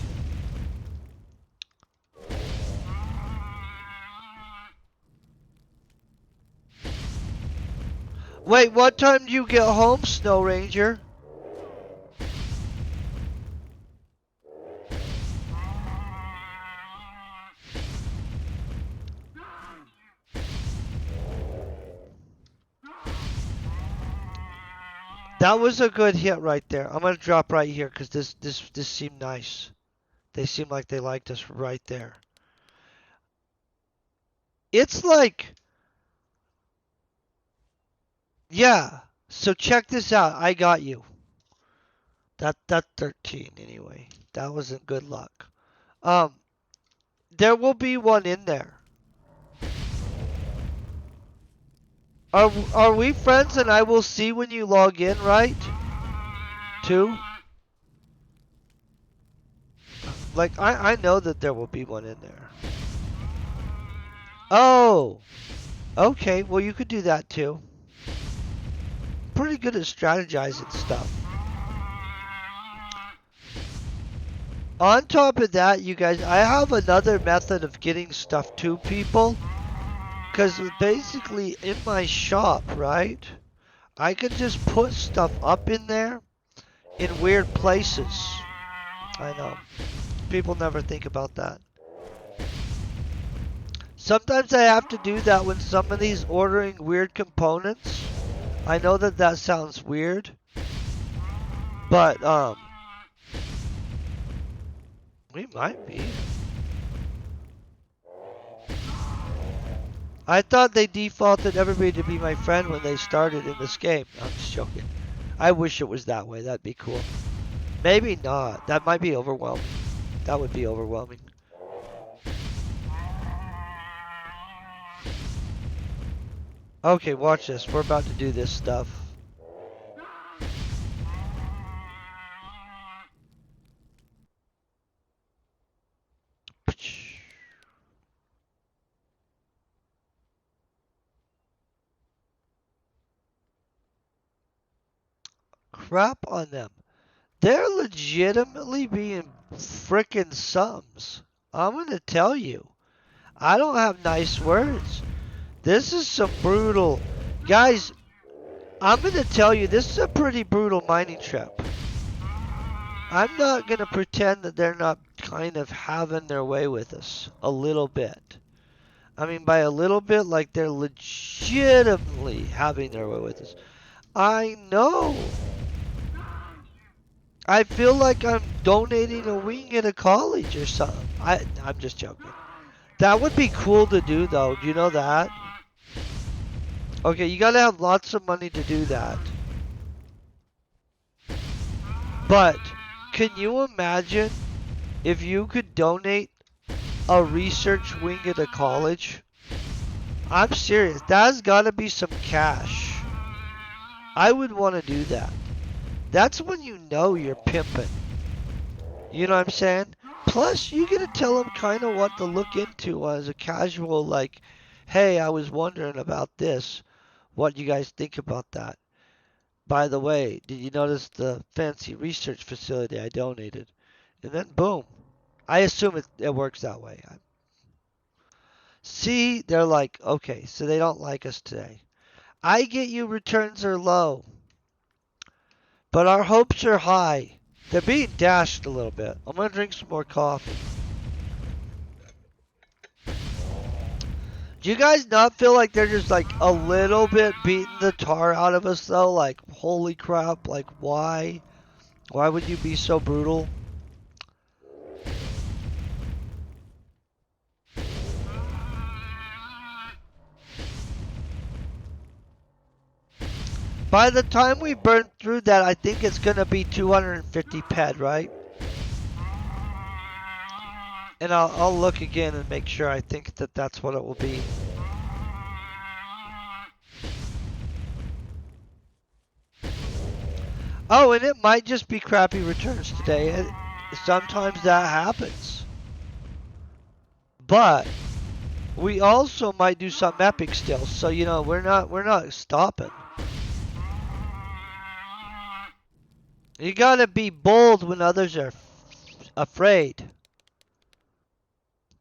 Wait, what time do you get home, Snow Ranger? That was a good hit right there. I'm gonna drop right here because this seemed nice. They seemed like they liked us right there. It's like, yeah. So check this out. I got you. That 13 anyway. That wasn't good luck. There will be one in there. Are we friends and I will see when you log in, right? Too? Like, I know that there will be one in there. Oh! Okay, well you could do that too. Pretty good at strategizing stuff. On top of that, you guys, I have another method of getting stuff to people. Because basically, in my shop, right, I could just put stuff up in there in weird places. I know. People never think about that. Sometimes I have to do that when somebody's ordering weird components. I know that that sounds weird. But, we might be. I thought they defaulted everybody to be my friend when they started in this game. I'm just joking. I wish it was that way. That'd be cool. Maybe not. That might be overwhelming. That would be overwhelming. Okay, watch this. We're about to do this stuff. Crap on them. They're legitimately being frickin' sums. I'm gonna tell you. I don't have nice words. This is some brutal. Guys, I'm gonna tell you, this is a pretty brutal mining trip. I'm not gonna pretend that they're not kind of having their way with us. A little bit. I mean, by a little bit, like they're legitimately having their way with us. I know. I feel like I'm donating a wing at a college or something. I'm just joking. That would be cool to do, though. Do you know that? Okay, you gotta have lots of money to do that. But can you imagine if you could donate a research wing at a college? I'm serious. That's gotta be some cash. I would want to do that. That's when you know you're pimping. You know what I'm saying? Plus, you get to tell them kind of what to look into as a casual, like, hey, I was wondering about this. What do you guys think about that? By the way, did you notice the fancy research facility I donated? And then boom. I assume it works that way. See, they're like, okay, so they don't like us today. I get you returns are low, but our hopes are high. They're being dashed a little bit. I'm going to drink some more coffee. Do you guys not feel like they're just like a little bit beating the tar out of us though? Like, holy crap, like why? Why would you be so brutal? By the time we burn through that, I think it's going to be 250 ped, right? And I'll look again and make sure I think that that's what it will be. Oh, and it might just be crappy returns today. Sometimes that happens. But we also might do something epic still. So, you know, we're not stopping. You gotta be bold when others are afraid.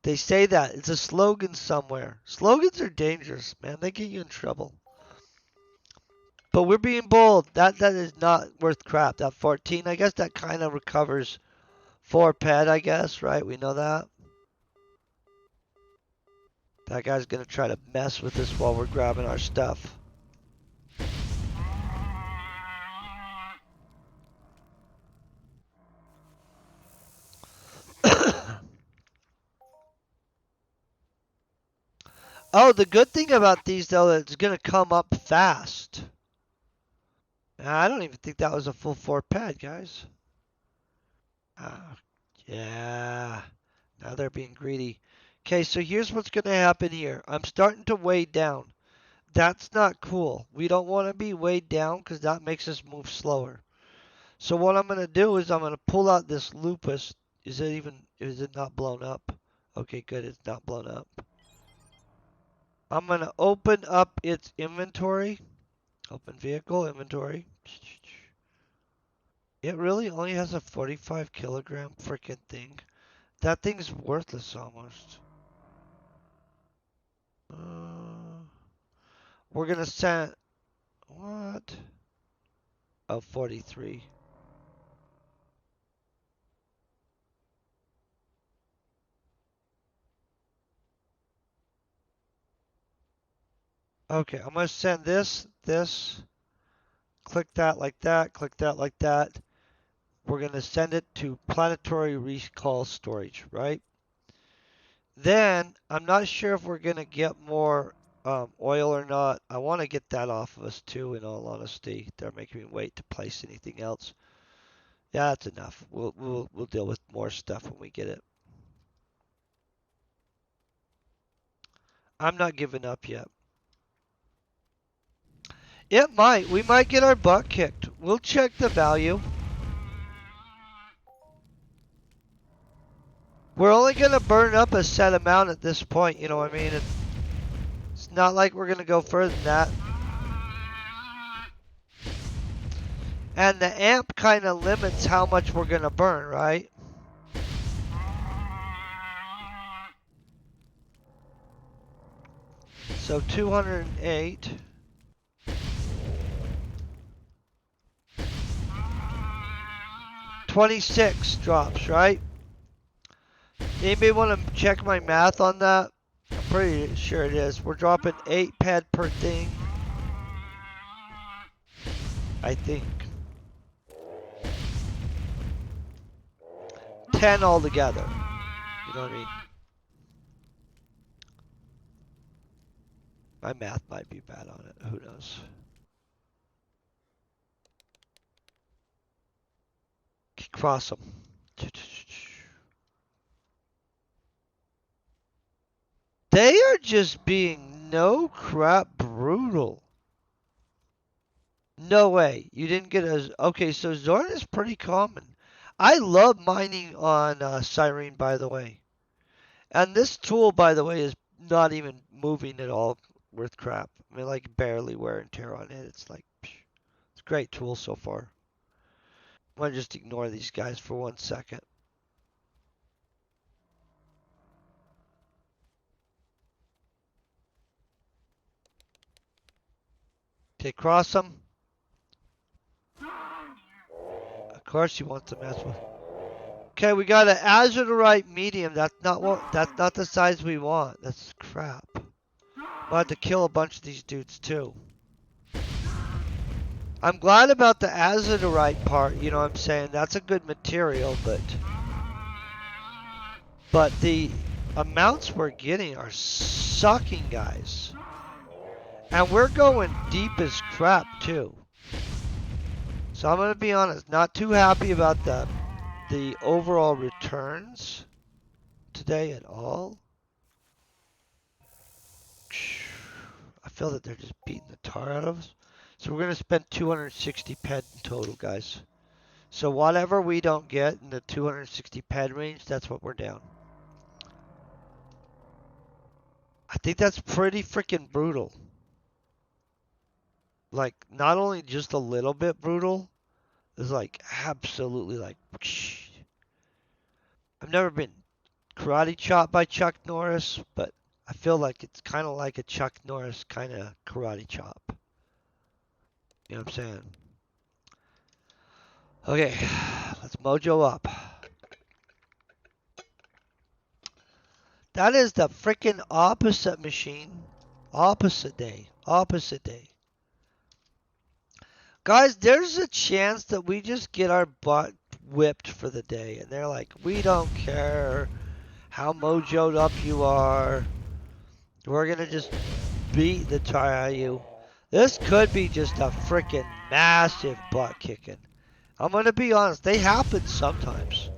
They say that. It's a slogan somewhere. Slogans are dangerous, man. They get you in trouble. But we're being bold. That is not worth crap. That 14, I guess that kind of recovers 4 ped, I guess, right? We know that. That guy's gonna try to mess with us while we're grabbing our stuff. Oh, the good thing about these, though, is it's going to come up fast. I don't even think that was a full 4 pad, guys. Yeah. Now they're being greedy. Okay, so here's what's going to happen here. I'm starting to weigh down. That's not cool. We don't want to be weighed down because that makes us move slower. So what I'm going to do is I'm going to pull out this lupus. Is it not blown up? Okay, good. It's not blown up. I'm going to open up its inventory. Open vehicle, inventory. It really only has a 45 kilogram freaking thing. That thing's worthless almost. We're gonna send... What? Oh, 43. Okay, I'm gonna send this, click that like that, click that like that. We're gonna send it to planetary recall storage, right? Then, I'm not sure if we're gonna get more oil or not. I want to get that off of us too, in all honesty. They're making me wait to place anything else. Yeah, that's enough. We'll deal with more stuff when we get it. I'm not giving up yet. It might. We might get our butt kicked. We'll check the value. We're only going to burn up a set amount at this point, you know what I mean? It's not like we're going to go further than that. And the amp kind of limits how much we're going to burn, right? So 208. $26 drops, right? Anybody want to check my math on that? I'm pretty sure it is. We're dropping 8 pad per thing. I think. 10 altogether. You know what I mean? My math might be bad on it. Who knows? Cross them. They are just being no crap brutal. No way. You didn't get a... Okay, so Zorn is pretty common. I love mining on Cyrene, by the way. And this tool, by the way, is not even moving at all worth crap. I mean, like, barely wear and tear on it. It's like... It's a great tool so far. I'm going to just ignore these guys for 1 second. Okay, cross them. Of course you want to mess with. Okay, we got an azurite medium. That's not the size we want. That's crap. We'll have to kill a bunch of these dudes too. I'm glad about the azurite part, you know what I'm saying? That's a good material, but the amounts we're getting are sucking, guys. And we're going deep as crap too. So I'm going to be honest, not too happy about the overall returns today at all. I feel that they're just beating the tar out of us. So we're going to spend 260 ped in total, guys. So whatever we don't get in the 260 ped range, that's what we're down. I think that's pretty freaking brutal. Like, not only just a little bit brutal, it's like absolutely like... I've never been karate chopped by Chuck Norris, but I feel like it's kind of like a Chuck Norris kind of karate chop. You know what I'm saying? Okay, let's mojo up. That is the freaking opposite machine. Opposite day. Opposite day. Guys, there's a chance that we just get our butt whipped for the day. And they're like, we don't care how mojoed up you are. We're going to just beat the tar out of you. This could be just a freaking massive butt kicking. I'm going to be honest. They happen sometimes.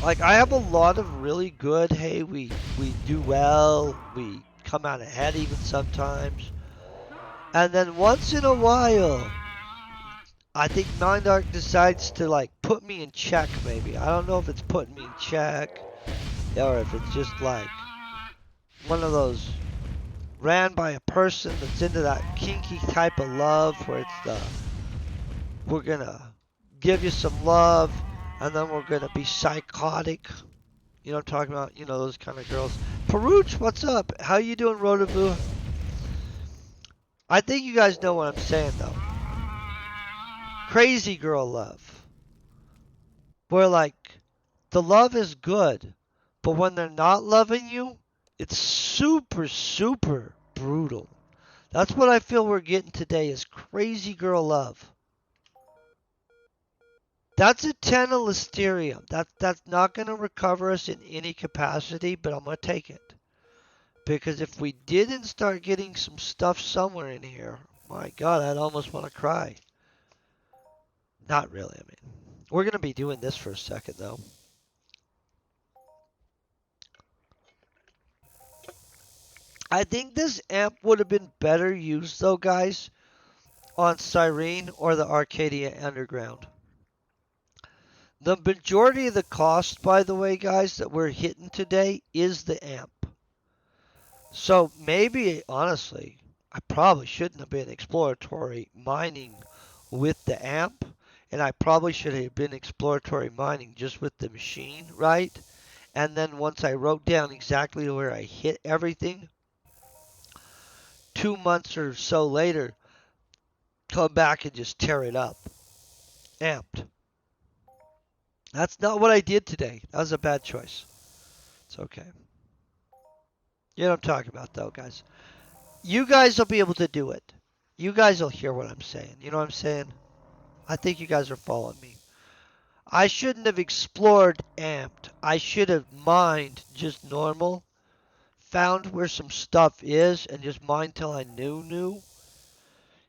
Like, I have a lot of really good, hey, we do well, we come out ahead even sometimes. And then once in a while, I think Mind Arc decides to, like, put me in check, maybe. I don't know if it's putting me in check, or if it's just, like, one of those ran by a person that's into that kinky type of love, where it's the, we're gonna give you some love, and then we're gonna be psychotic. You know what I'm talking about? You know, those kind of girls. Peruch, what's up? How you doing, Rotavu? I think you guys know what I'm saying, though. Crazy girl love. Where, like, the love is good, but when they're not loving you, it's super, super brutal. That's what I feel we're getting today is crazy girl love. That's a 10 of Listerium. That's not going to recover us in any capacity, but I'm going to take it. Because if we didn't start getting some stuff somewhere in here, my God, I'd almost want to cry. Not really, I mean. We're going to be doing this for a second, though. I think this amp would have been better used, though, guys, on Cyrene or the Arcadia Underground. The majority of the cost, by the way, guys, that we're hitting today is the amp. So maybe, honestly, I probably shouldn't have been exploratory mining with the amp, and I probably should have been exploratory mining just with the machine, right? And then once I wrote down exactly where I hit everything, 2 months or so later, come back and just tear it up, amped. That's not what I did today. That was a bad choice. It's okay. You know what I'm talking about, though, guys. You guys will be able to do it. You guys will hear what I'm saying. You know what I'm saying? I think you guys are following me. I shouldn't have explored amped. I should have mined just normal, found where some stuff is, and just mined till I knew.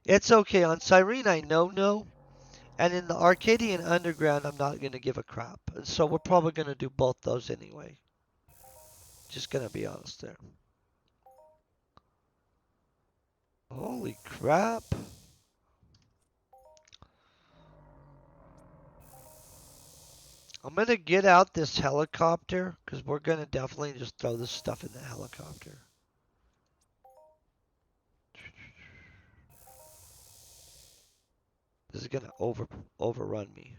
It's okay. On Cyrene, I know. And in the Arcadian Underground, I'm not going to give a crap. And so we're probably going to do both those anyway. Just going to be honest there. Holy crap. I'm going to get out this helicopter because we're going to definitely just throw this stuff in the helicopter. This is going to overrun me.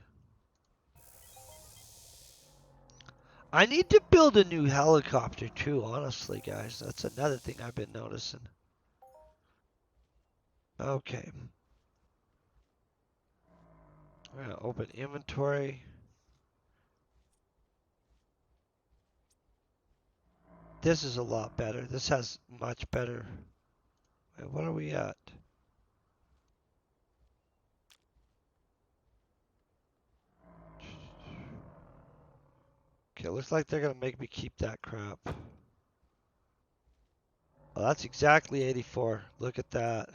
I need to build a new helicopter too, honestly, guys. That's another thing I've been noticing. Okay. We're going to open inventory. This is a lot better. This has much better. Wait, what are we at? Okay, looks like they're going to make me keep that crap. Well, that's exactly 84. Look at that.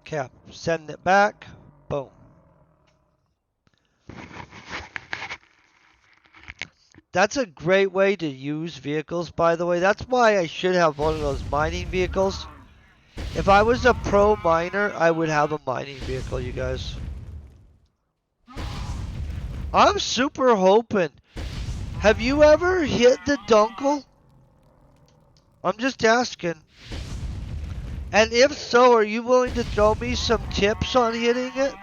Okay, I'm sending it back. Boom. That's a great way to use vehicles, by the way. That's why I should have one of those mining vehicles. If I was a pro miner, I would have a mining vehicle, you guys. I'm super hoping. Have you ever hit the Dunkel? I'm just asking. And if so, are you willing to throw me some tips on hitting it?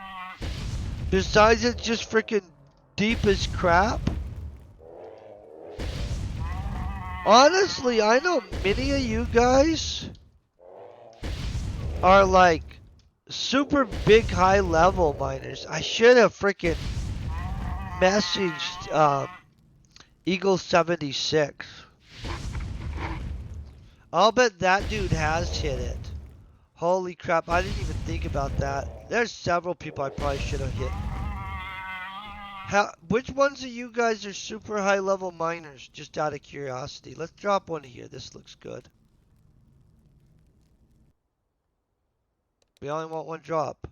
Besides it's just freaking deep as crap? Honestly, I know many of you guys are like super big high level miners. I should have freaking messaged Eagle 76. I'll bet that dude has hit it. Holy crap, I didn't even think about that. There's several people I probably should have hit. Which ones of you guys are super high level miners? Just out of curiosity. Let's drop one here. This looks good. We only want one drop.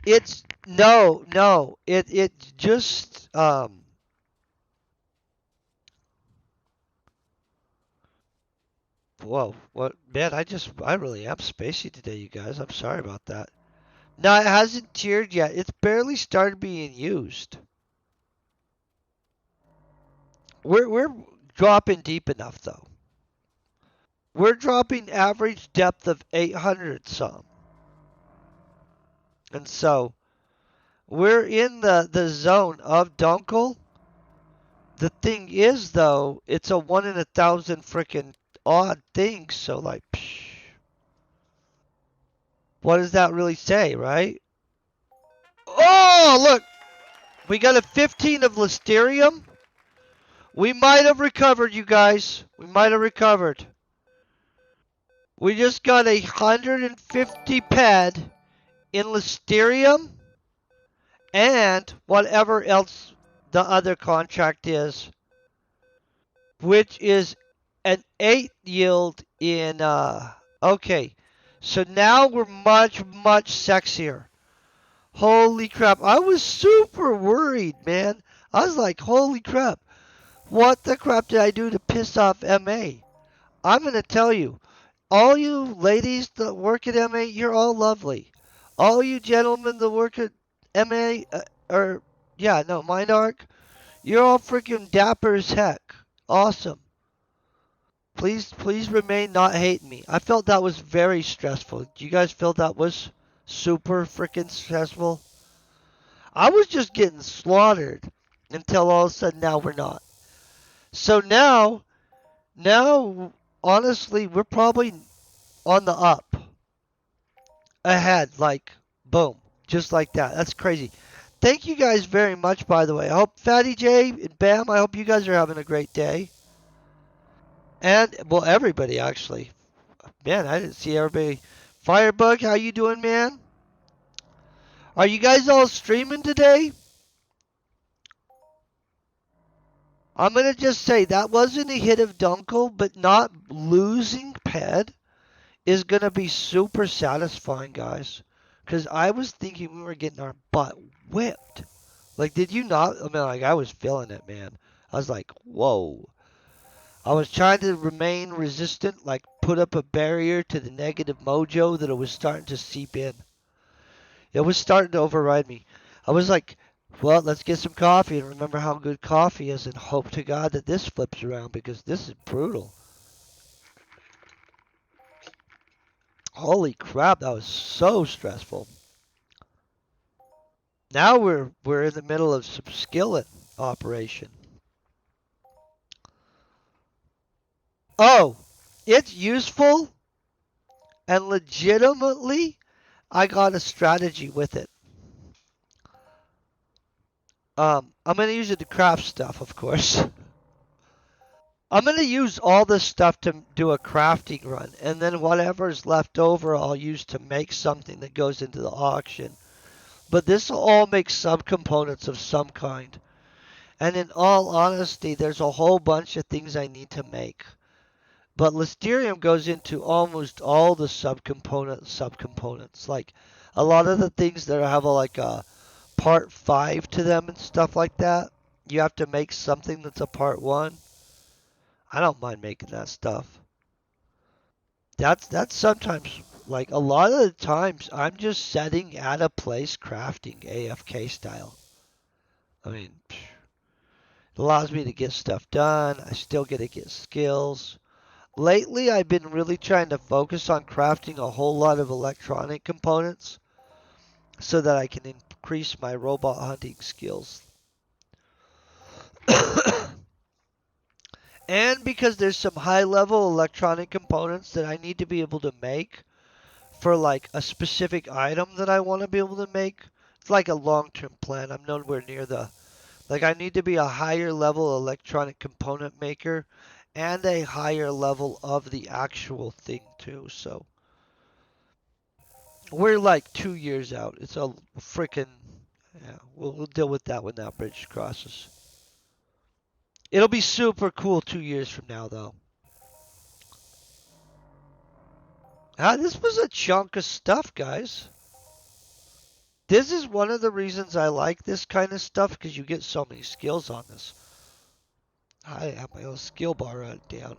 It's no. It's just whoa, what man, I really am spacey today, you guys. I'm sorry about that. No, it hasn't tiered yet. It's barely started being used. We're dropping deep enough though. We're dropping average depth of 800 some. And so we're in the zone of Dunkel. The thing is though, it's a 1 in 1,000 freaking odd thing, so like psh, what does that really say, right? Oh, look! We got a 15 of Listerium. We might have recovered, you guys. We might have recovered. We just got 150 ped in Listerium and whatever else the other contract is, which is an 8 yield in okay. So now we're much sexier. Holy crap. I was super worried, man. I was like, holy crap. What the crap did I do to piss off MA? I'm going to tell you, all you ladies that work at MA, you're all lovely. All you gentlemen that work at MA, or, yeah, no, Mindark, you're all freaking dapper as heck. Awesome. Please remain not hating me. I felt that was very stressful. Do you guys feel that was super freaking stressful? I was just getting slaughtered until all of a sudden now we're not. So now, honestly, we're probably on the up, ahead, like boom, just like that. That's crazy. Thank you guys very much, by the way. I hope Fatty J and Bam, I hope you guys are having a great day. And well, everybody actually. Man, I didn't see everybody. Firebug, how you doing, man? Are you guys all streaming today? I'm gonna just say that wasn't a hit of Dunkel, but not losing Ped is gonna be super satisfying, guys. Cause I was thinking we were getting our butt whipped. Like, did you not? I mean, like, I was feeling it, man. I was like, whoa. I was trying to remain resistant, like put up a barrier to the negative mojo that it was starting to seep in. It was starting to override me. I was like, well, let's get some coffee and remember how good coffee is and hope to God that this flips around because this is brutal. Holy crap, that was so stressful. Now we're in the middle of some skillet operation. Oh, it's useful and legitimately I got a strategy with it. I'm gonna use it to craft stuff, of course. I'm gonna use all this stuff to do a crafting run, and then whatever's left over I'll use to make something that goes into the auction. But this will all make subcomponents of some kind. And in all honesty, there's a whole bunch of things I need to make. But Listerium goes into almost all the subcomponents. Like a lot of the things that have like a part 5 to them and stuff like that. You have to make something that's a part 1. I don't mind making that stuff. That's sometimes like a lot of the times I'm just sitting at a place crafting AFK style. I mean, it allows me to get stuff done. I still get to get skills. Lately, I've been really trying to focus on crafting a whole lot of electronic components so that I can increase my robot hunting skills. And because there's some high level electronic components that I need to be able to make for like a specific item that I want to be able to make. It's like a long term plan. I'm nowhere near the. Like, I need to be a higher level electronic component maker and a higher level of the actual thing, too. So, we're like 2 years out. It's a freaking. Yeah, we'll deal with that when that bridge crosses. It'll be super cool 2 years from now, though. This was a chunk of stuff, guys. This is one of the reasons I like this kind of stuff because you get so many skills on this. I have my own skill bar down.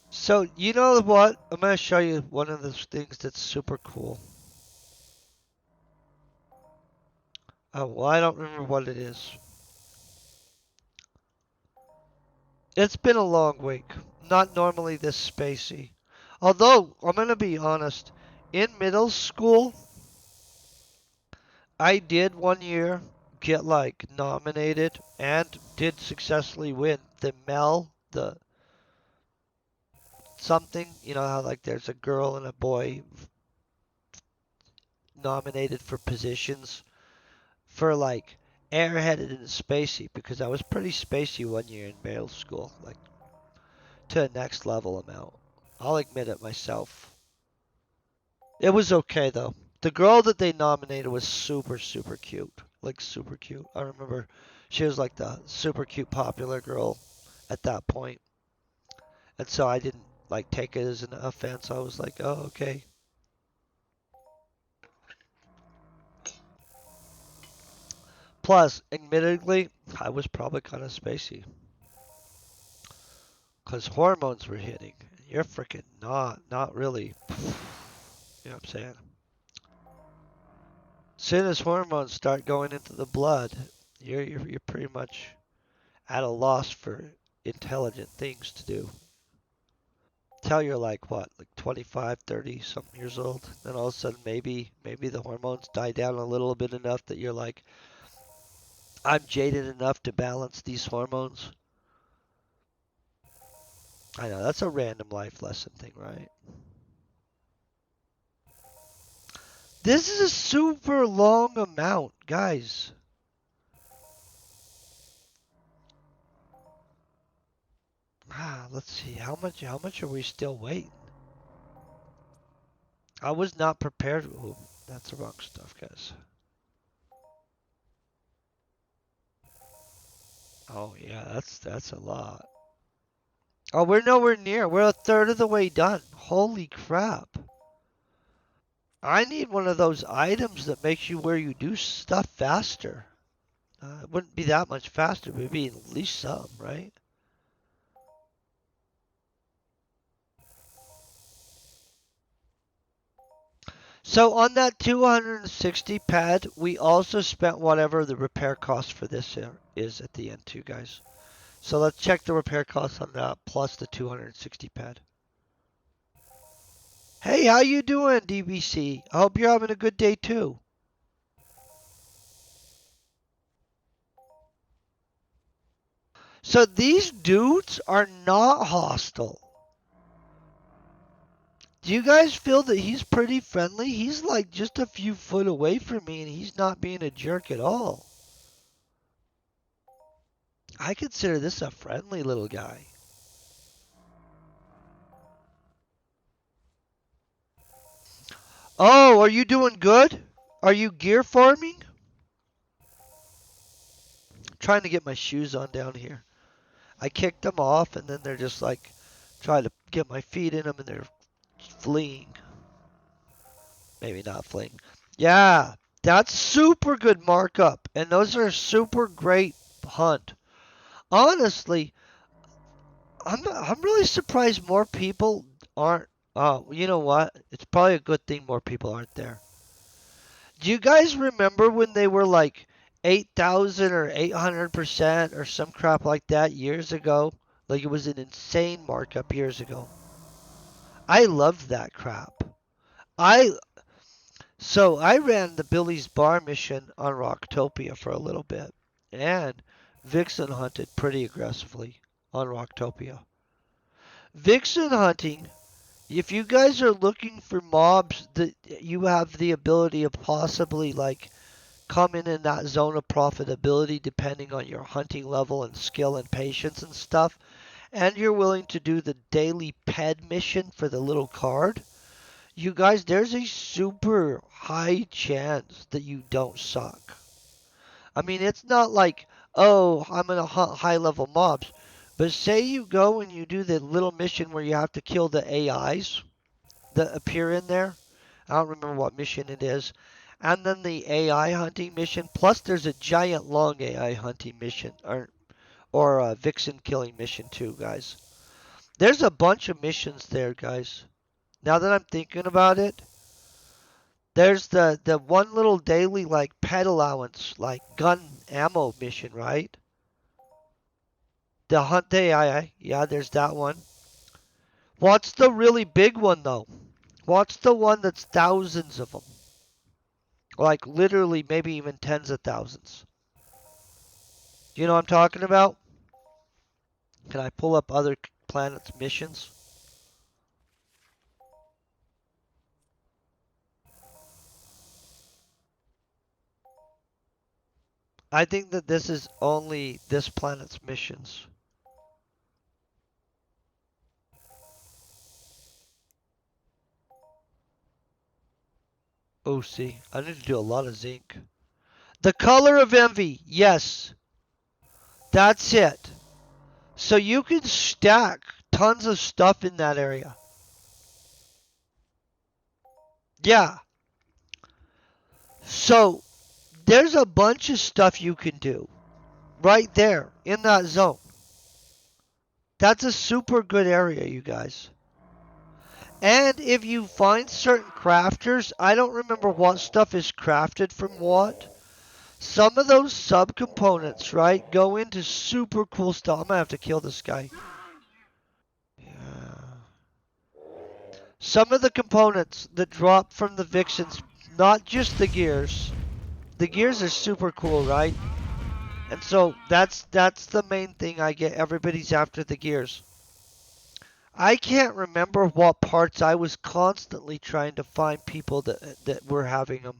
So, you know what? I'm going to show you one of the things that's super cool. Oh, well, I don't remember what it is. It's been a long week. Not normally this spacey. Although, I'm going to be honest. In middle school, I did one year get like nominated and did successfully win the the something. You know how like there's a girl and a boy nominated for positions for like airheaded and spacey because I was pretty spacey one year in middle school, like to a next level amount. I'll admit it myself. It was okay though. The girl that they nominated was super, super cute. Like super cute. I remember she was like the super cute popular girl at that point. And so I didn't like take it as an offense. I was like, oh, okay. Plus, admittedly, I was probably kind of spacey. Because hormones were hitting. You're freaking not really. You know what I'm saying? As soon as hormones start going into the blood, you're pretty much at a loss for intelligent things to do. Till you're like what, like 25, 30 something years old, then all of a sudden maybe the hormones die down a little bit enough that you're like, I'm jaded enough to balance these hormones. I know that's a random life lesson thing, right? This is a super long amount, guys. Let's see how much are we still waiting? I was not prepared. Ooh, that's the wrong stuff, guys. Oh yeah, that's a lot. Oh, we're nowhere near. We're a third of the way done. Holy crap. I need one of those items that makes you where you do stuff faster. It wouldn't be that much faster, but it'd be at least some, right? So on that 260 pad, we also spent whatever the repair cost for this is at the end too, guys. So let's check the repair cost on that plus the 260 pad. Hey, how you doing, DBC? I hope you're having a good day too. So these dudes are not hostile. Do you guys feel that he's pretty friendly? He's like just a few foot away from me and he's not being a jerk at all. I consider this a friendly little guy. Oh, are you doing good? Are you gear farming? I'm trying to get my shoes on down here. I kicked them off and then they're just like trying to get my feet in them and they're fleeing. Maybe not fleeing. Yeah, that's super good markup. And those are super great hunt. Honestly, I'm really surprised more people aren't. Oh, you know what? It's probably a good thing more people aren't there. Do you guys remember when they were like 8,000 or 800% or some crap like that years ago? Like it was an insane markup years ago. I loved that crap. I I ran the Billy's Bar mission on Rocktopia for a little bit, and Vixen hunted pretty aggressively on Rocktopia. Vixen hunting, if you guys are looking for mobs that you have the ability of possibly like come in that zone of profitability depending on your hunting level and skill and patience and stuff, and you're willing to do the daily ped mission for the little card, you guys, there's a super high chance that you don't suck. I mean, it's not like, oh, I'm gonna hunt high level mobs. But say you go and you do the little mission where you have to kill the AIs that appear in there. I don't remember what mission it is. And then the AI hunting mission. Plus, there's a giant long AI hunting mission or a vixen killing mission too, guys. There's a bunch of missions there, guys. Now that I'm thinking about it, there's the one little daily like pet allowance, like gun ammo mission, right? The hunt AI, yeah, there's that one. What's the really big one though? What's the one that's thousands of them? Like literally maybe even tens of thousands. Do you know what I'm talking about? Can I pull up other planets' missions? I think that this is only this planet's missions. Oh, see, I need to do a lot of zinc. The color of envy, yes, that's it. So you can stack tons of stuff in that area. Yeah. So there's a bunch of stuff you can do right there in that zone. That's a super good area, you guys. And if you find certain crafters, I don't remember what stuff is crafted from what. Some of those subcomponents, right, go into super cool stuff. I'm gonna have to kill this guy. Yeah. Some of the components that drop from the Vixens, not just the gears. The gears are super cool, right? And so that's the main thing I get. Everybody's after the gears. I can't remember what parts I was constantly trying to find people that were having them.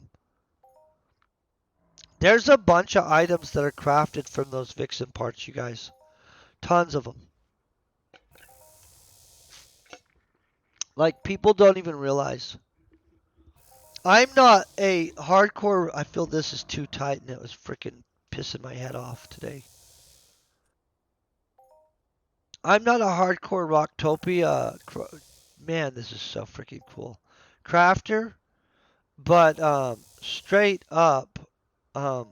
There's a bunch of items that are crafted from those Vixen parts, you guys. Tons of them. Like people don't even realize. I'm not a hardcore. I feel this is too tight and it was freaking pissing my head off today. I'm not a hardcore Rocktopia. Man, this is so freaking cool. Crafter, but straight up, um,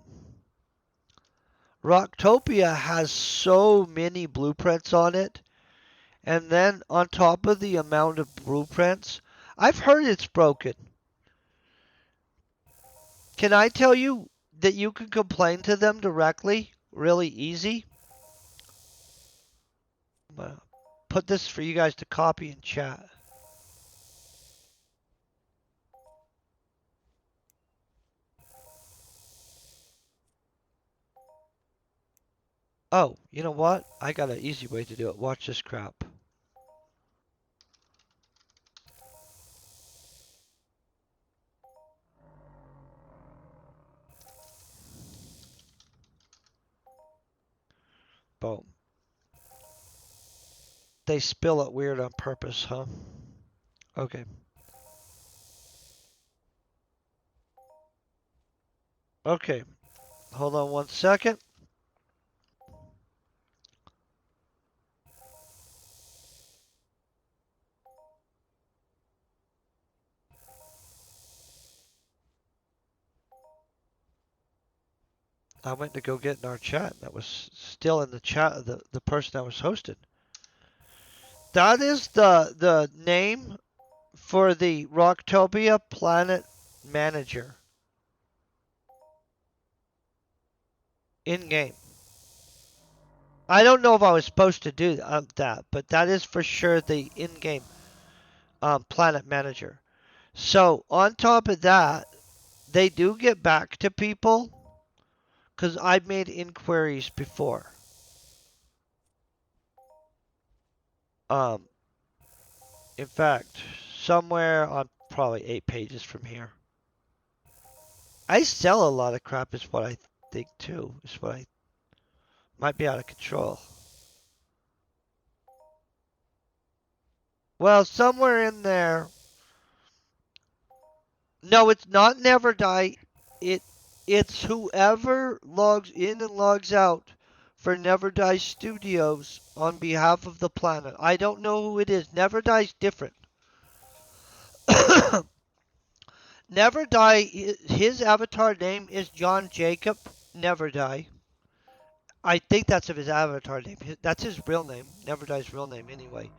Rocktopia has so many blueprints on it, and then on top of the amount of blueprints, I've heard it's broken. Can I tell you that you can complain to them directly? Really easy. I'm gonna put this for you guys to copy and chat. Oh, you know what? I got an easy way to do it. Watch this crap. Boom. They spill it weird on purpose, huh? Okay. Okay. Hold on one second. I went to go get in our chat. That was still in the chat. The person I was hosting. That is the name for the Rocktopia Planet Manager in game. I don't know if I was supposed to do that, but that is for sure the in-game Planet Manager. So on top of that, they do get back to people because I've made inquiries before. Um, in fact, somewhere on probably 8 pages from here. I sell a lot of crap is what I think too. Is what I might be out of control. Well, somewhere in there. No, it's not Never Die. It it's whoever logs in and logs out for Never Die Studios on behalf of the planet. I don't know who it is. Never Die's different. Never Die, his avatar name is John Jacob Never Die. I think that's of his avatar name. That's his real name. Never Die's real name, anyway.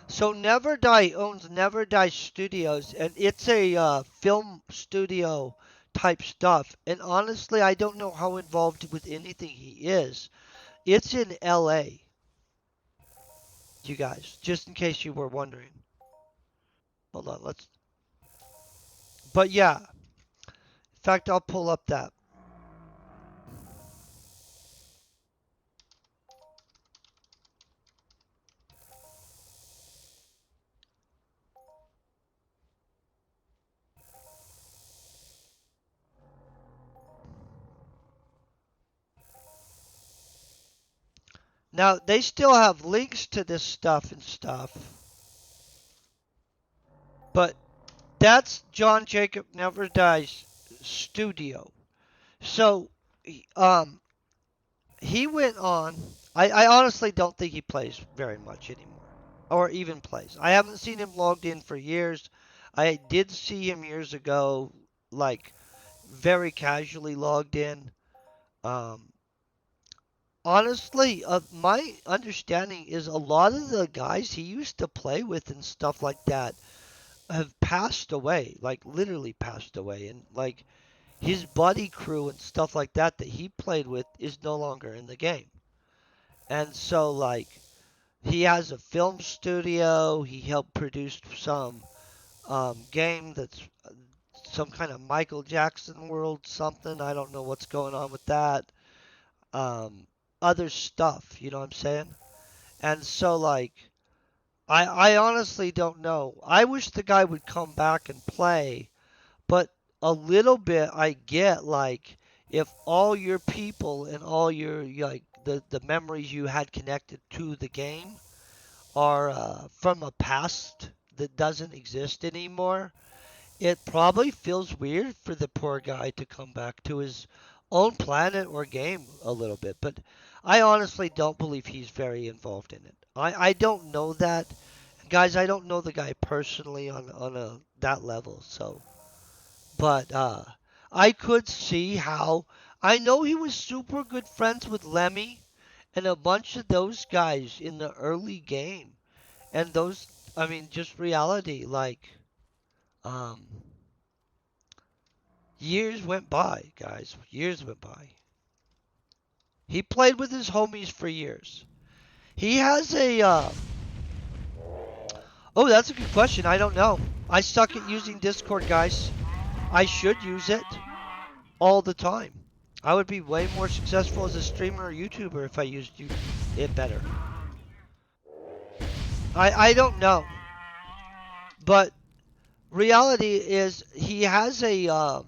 So Never Die owns Never Die Studios, and it's a film studio type stuff. And honestly, I don't know how involved with anything he is. It's in L.A., you guys, just in case you were wondering. Hold on, let's. But yeah, in fact, I'll pull up that. Now, they still have links to this stuff and stuff. But That's John Jacob Never Dies studio. So, he went on. I honestly don't think he plays very much anymore, or even plays. I haven't seen him logged in for years. I did see him years ago, like very casually logged in. Um, Honestly, my understanding is a lot of the guys he used to play with and stuff like that have passed away, like literally passed away, and like his buddy crew and stuff like that that he played with is no longer in the game. And so like he has a film studio. He helped produce some game that's some kind of Michael Jackson world something. I don't know what's going on with that. Um, Other stuff, you know what I'm saying? And so like I honestly don't know. I wish the guy would come back and play, but a little bit I get like if all your people and all your like the memories you had connected to the game are from a past that doesn't exist anymore, it probably feels weird for the poor guy to come back to his own planet or game a little bit. But I honestly don't believe he's very involved in it. I don't know that. Guys, I don't know the guy personally on that level, so but I could see how I know he was super good friends with Lemmy and a bunch of those guys in the early game. And those I mean just reality like um years went by, guys. Years went by. He played with his homies for years. He has a oh, that's a good question. I don't know. I suck at using Discord, guys. I should use it all the time. I would be way more successful as a streamer or YouTuber if I used it better. I don't know, but reality is he has a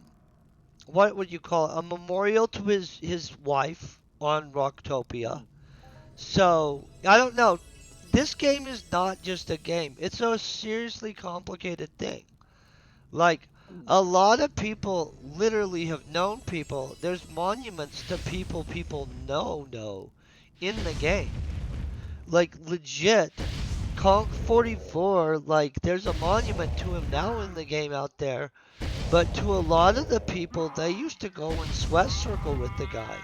what would you call it? A memorial to his wife on Rocktopia. So I don't know. This game is not just a game. It's a seriously complicated thing. Like a lot of people literally have known people. There's monuments to people know in the game. Like legit, Conk 44. Like there's a monument to him now in the game out there. But to a lot of the people, they used to go and sweat circle with the guy.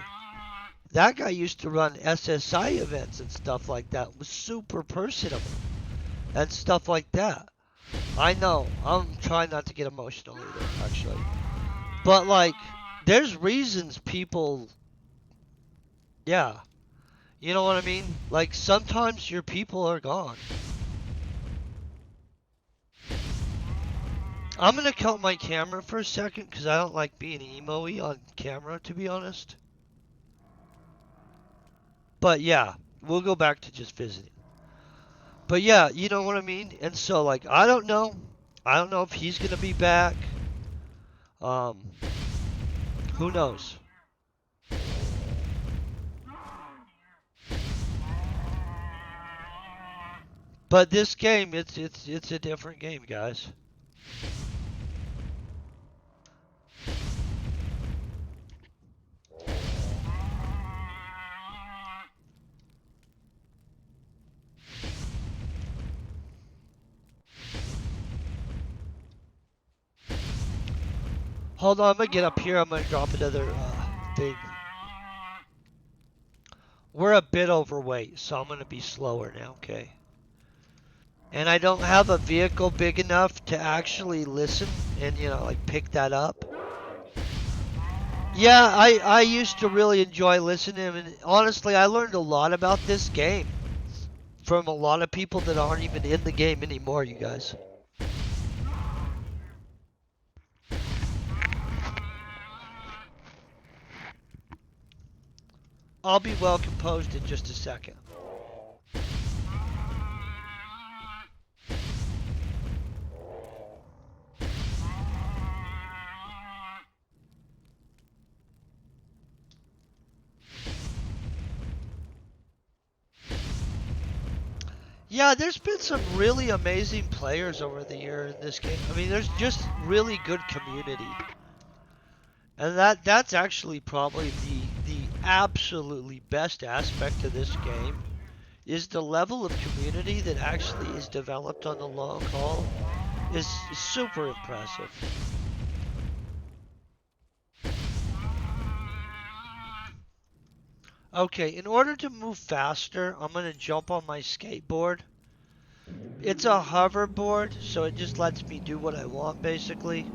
That guy used to run SSI events and stuff like that. It was super personable and stuff like that. I know. I'm trying not to get emotional either, actually. But like, there's reasons people. Yeah, you know what I mean. Like sometimes your people are gone. I'm gonna cut my camera for a second because I don't like being emo-y on camera, to be honest. But yeah, we'll go back to just visiting. But yeah, you know what I mean? And so like I don't know. I don't know if he's gonna be back. Um who knows? But this game it's a different game, guys. Hold on, I'm gonna get up here. I'm gonna drop another thing. We're a bit overweight, so I'm gonna be slower now, okay? And I don't have a vehicle big enough to actually listen and like pick that up. Yeah, I used to really enjoy listening, and honestly, I learned a lot about this game from a lot of people that aren't even in the game anymore, you guys. I'll be well composed in just a second. Yeah, there's been some really amazing players over the year in this game. I mean, there's just really good community. And that's actually probably the absolutely best aspect of this game is the level of community that actually is developed on the long haul is super impressive. Okay, in order to move faster, I'm going to jump on my skateboard. It's a hoverboard, so it just lets me do what I want basically.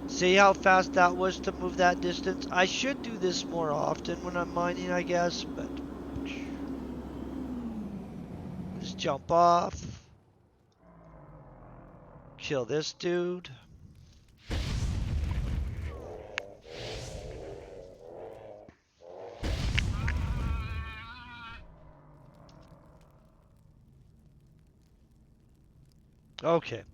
See how fast that was to move that distance? I should do this more often when I'm mining, I guess, but just jump off. Kill this dude. Okay.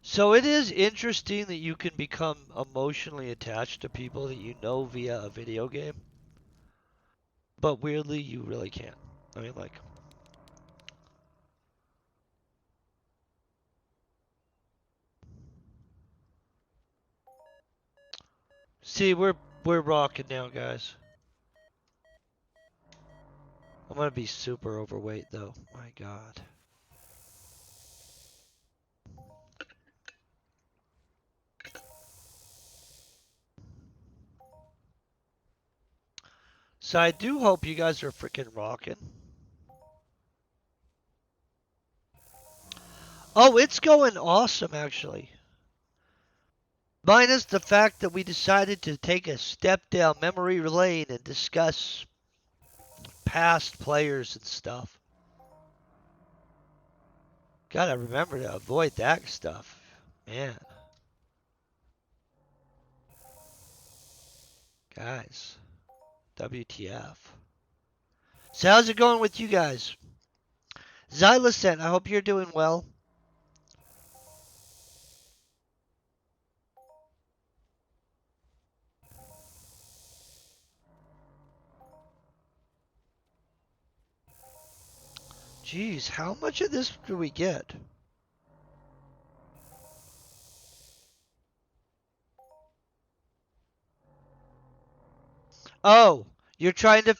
So it is interesting that you can become emotionally attached to people that you know via a video game. But weirdly, you really can't. I mean, like, see, we're rocking now, guys. I'm gonna be super overweight though. My God. So I do hope you guys are freaking rocking. Oh, it's going awesome actually. Minus the fact that we decided to take a step down memory lane and discuss past players and stuff. Gotta remember to avoid that stuff. Man. Guys. WTF. So how's it going with you guys? Xylocent, I hope you're doing well. Jeez, how much of this do we get? Oh, you're trying to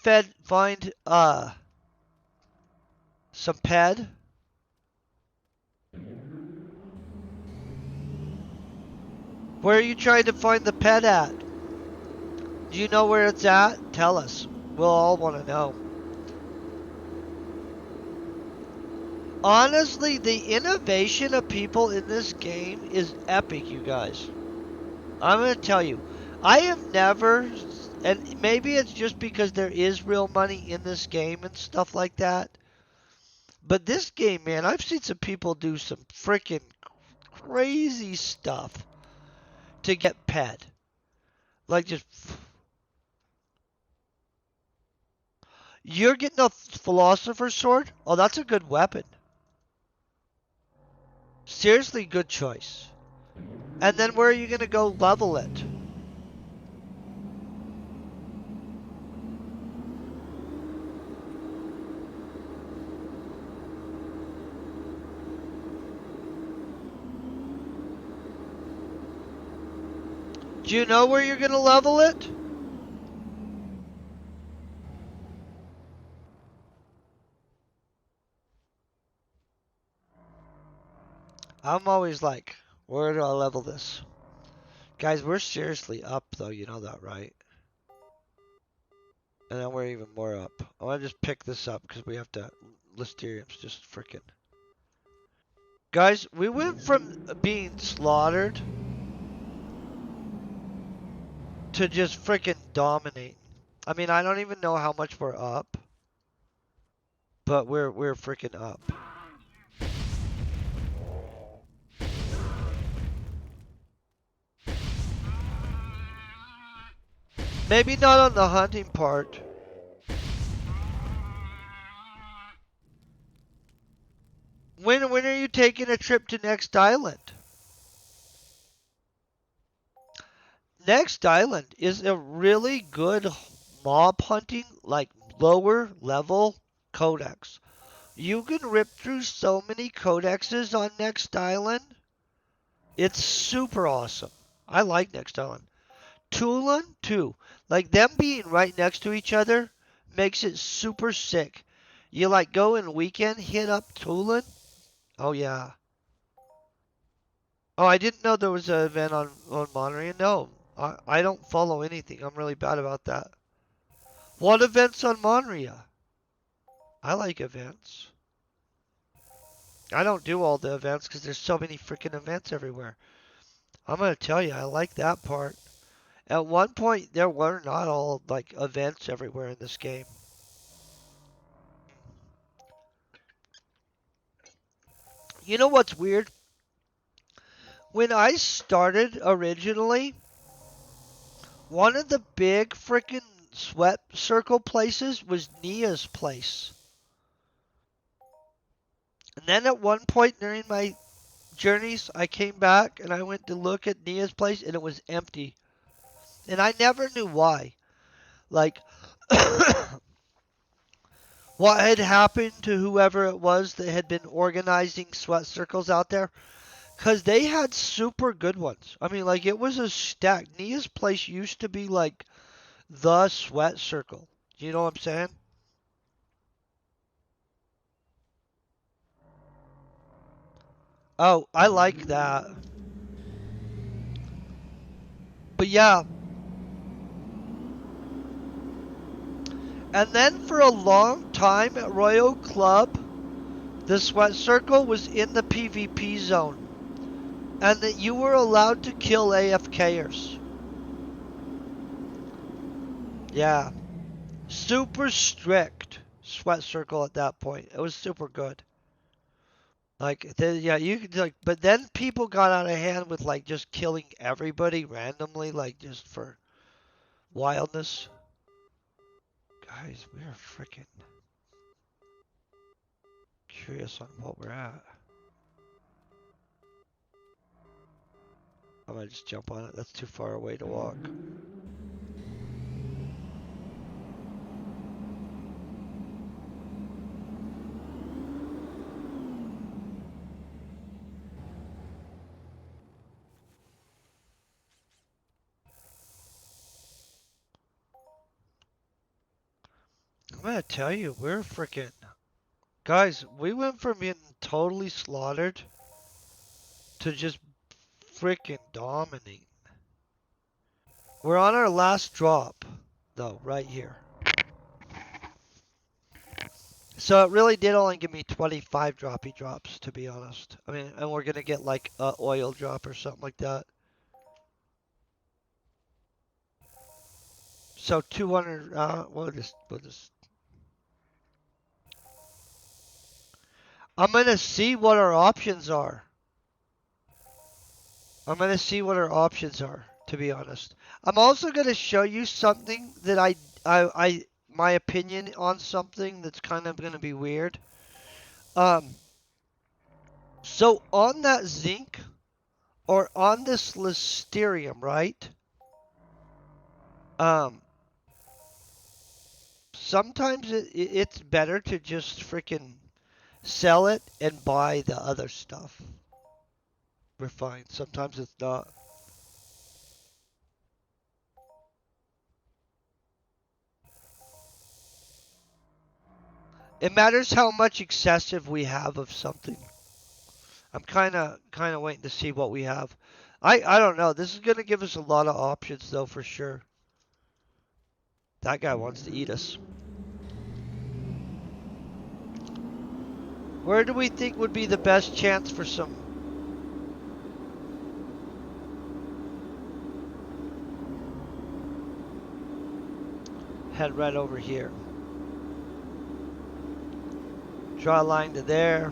find some ped? Where are you trying to find the ped at? Do you know where it's at? Tell us. We'll all want to know. Honestly, the innovation of people in this game is epic, you guys. I'm going to tell you. I have never, and maybe it's just because there is real money in this game and stuff like that. But this game, man, I've seen some people do some freaking crazy stuff to get pet. Like just, you're getting a philosopher's sword? Oh, that's a good weapon. Seriously, good choice. And then where are you going to go level it? Do you know where you're going to level it? I'm always like, where do I level this? Guys, we're seriously up though, you know that, right? And then we're even more up. I want to just pick this up because we have to, Listerium's just freaking. Guys, we went from being slaughtered to just freaking dominate. I mean, I don't even know how much we're up, but we're freaking up. Maybe not on the hunting part. When are you taking a trip to Next Island? Next Island is a really good mob hunting, like lower level codex. You can rip through so many codexes on Next Island. It's super awesome. I like Next Island. Tulin, too. Like them being right next to each other makes it super sick. You like go in weekend, hit up Tulin. Oh, yeah. Oh, I didn't know there was an event on Monterey. No, I don't follow anything. I'm really bad about that. What events on Monterey? I like events. I don't do all the events because there's so many freaking events everywhere. I'm going to tell you, I like that part. At one point, there were not all like events everywhere in this game. You know what's weird? When I started originally, one of the big freaking sweat circle places was Nia's place. And then at one point during my journeys, I came back and I went to look at Nia's place and it was empty. And I never knew why. Like, what had happened to whoever it was that had been organizing sweat circles out there. Because they had super good ones. I mean, like, it was a stack. Nia's place used to be like the sweat circle. You know what I'm saying? Oh, I like that. But yeah, and then for a long time at Royal Club, the sweat circle was in the PvP zone. And that you were allowed to kill AFKers. Yeah. Super strict sweat circle at that point. It was super good. Like, yeah, you could, like, but then people got out of hand with, like, just killing everybody randomly, like, just for wildness. Guys, we're freaking curious on what we're at. I might just jump on it. That's too far away to walk. I'm gonna tell you, we're freaking... Guys, we went from being totally slaughtered to just freaking dominating. We're on our last drop, though, right here. So it really did only give me 25 droppy drops, to be honest. I mean, and we're gonna get like a oil drop or something like that. So 200. We'll just. I'm gonna see what our options are. I'm gonna see what our options are. To be honest, I'm also gonna show you something that my opinion on something that's kind of gonna be weird. Um, so on that zinc or on this listerium, right? Um, sometimes it's better to just freaking sell it and buy the other stuff refined. Sometimes it's not. It matters how much excessive we have of something. I'm kind of waiting to see what we have. I don't know. This is gonna give us a lot of options though for sure. That guy wants to eat us. Where do we think would be the best chance for some? Head right over here. Draw a line to there.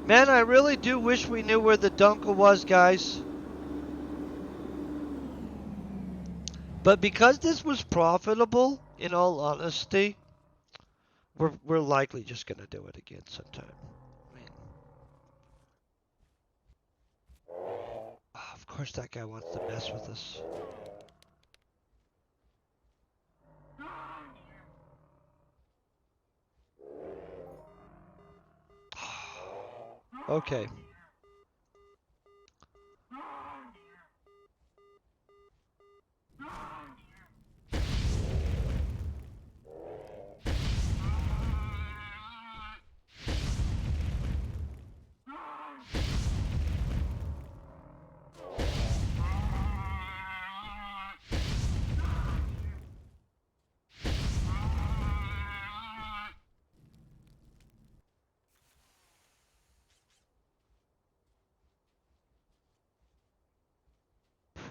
Man, I really do wish we knew where the Dunkel was, guys. But because this was profitable, in all honesty, we're likely just gonna do it again sometime. I mean, of course that guy wants to mess with us. Okay.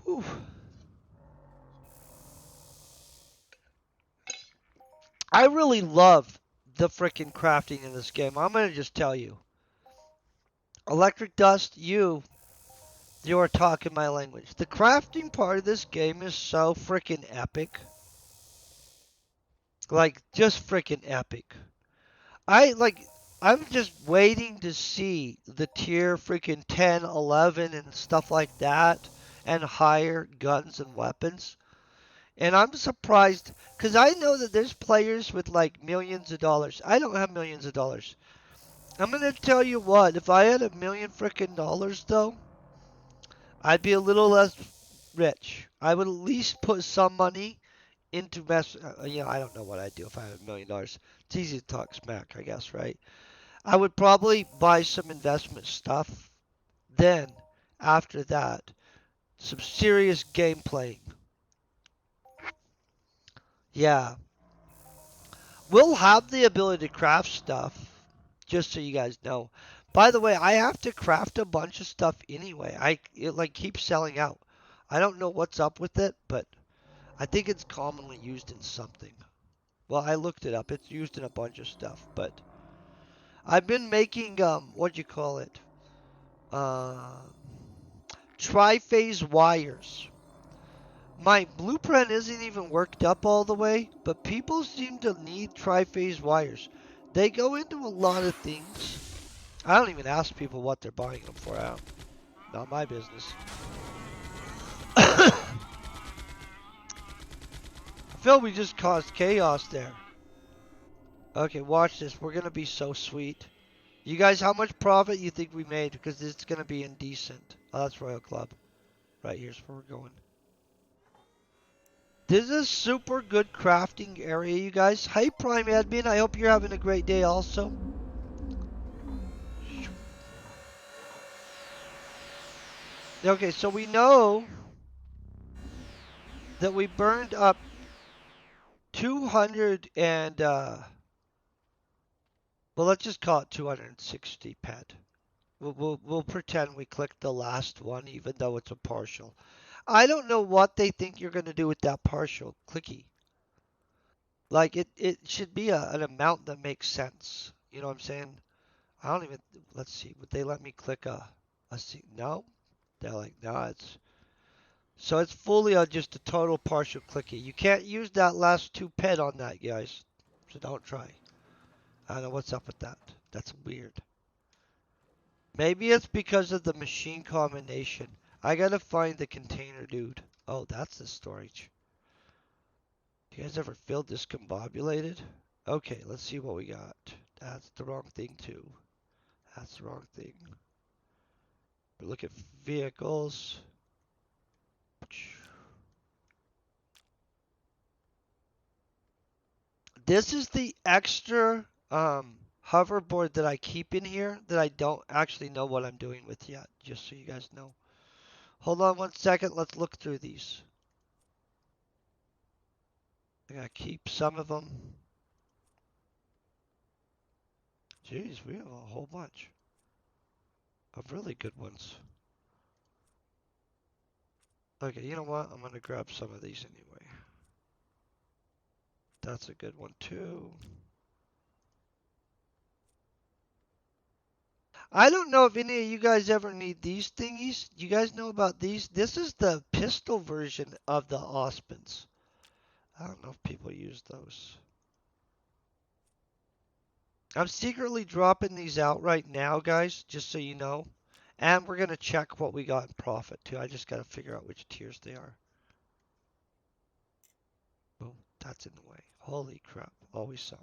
Whew. I really love the frickin' crafting in this game. I'm gonna just tell you. Electric Dust, you are talking my language. The crafting part of this game is so frickin' epic. Like, just frickin' epic. I, like, I'm just waiting to see the tier freaking 10, 11, and stuff like that, and higher guns and weapons. And I'm surprised, because I know that there's players with like millions of dollars. I don't have millions of dollars. I'm going to tell you what, if I had a million freaking dollars, though, I'd be a little less rich. I would at least put some money into I don't know what I'd do if I had $1 million. It's easy to talk smack, I guess, right? I would probably buy some investment stuff. Then, after that, some serious game playing. Yeah. We'll have the ability to craft stuff, just so you guys know. By the way, I have to craft a bunch of stuff anyway. It like keeps selling out. I don't know what's up with it, but I think it's commonly used in something. Well, I looked it up. It's used in a bunch of stuff, but I've been making what do you call it? Uh, Triphase wires. My blueprint isn't even worked up all the way, but people seem to need triphase wires. They go into a lot of things. I don't even ask people what they're buying them for. Not my business. I feel we just caused chaos there. Okay, watch this. We're gonna be so sweet. You guys, how much profit you think we made? Because it's gonna be indecent. Oh, that's Royal Club. Right, here's where we're going. This is a super good crafting area, you guys. Hi, Prime Admin. I hope you're having a great day also. Okay, so we know that we burned up 200 and, well, let's just call it 260 pet. We'll pretend we clicked the last one, even though it's a partial. I don't know what they think you're going to do with that partial clicky. Like, it should be an amount that makes sense. You know what I'm saying? I don't even, let's see, would they let me click no? They're like, no, so it's fully on just a total partial clicky. You can't use that last two pet on that, guys. So don't try. I don't know what's up with that. That's weird. Maybe it's because of the machine combination. I gotta find the container, dude. Oh, that's the storage. You guys ever feel discombobulated? Okay, let's see what we got. That's the wrong thing, too. That's the wrong thing. Look at vehicles. This is the extra hoverboard that I keep in here that I don't actually know what I'm doing with yet, just so you guys know. Hold on 1 second. Let's look through these. I gotta keep some of them. Jeez, we have a whole bunch of really good ones. Okay, you know what? I'm gonna grab some of these anyway. That's a good one too. I don't know if any of you guys ever need these thingies. You guys know about these? This is the pistol version of the Ospens. I don't know if people use those. I'm secretly dropping these out right now, guys, just so you know. And we're going to check what we got in profit, too. I just got to figure out which tiers they are. Boom. That's in the way. Holy crap. Always some.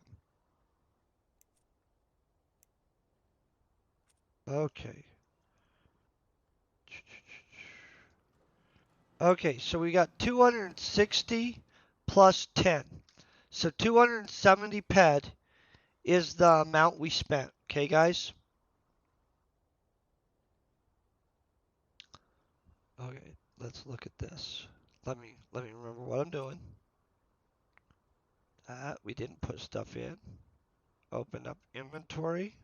Okay. Okay, so we got 260 plus 10. So 270 ped is the amount we spent. Okay, guys? Okay, let's look at this. Let me remember what I'm doing. We didn't put stuff in. Open up inventory.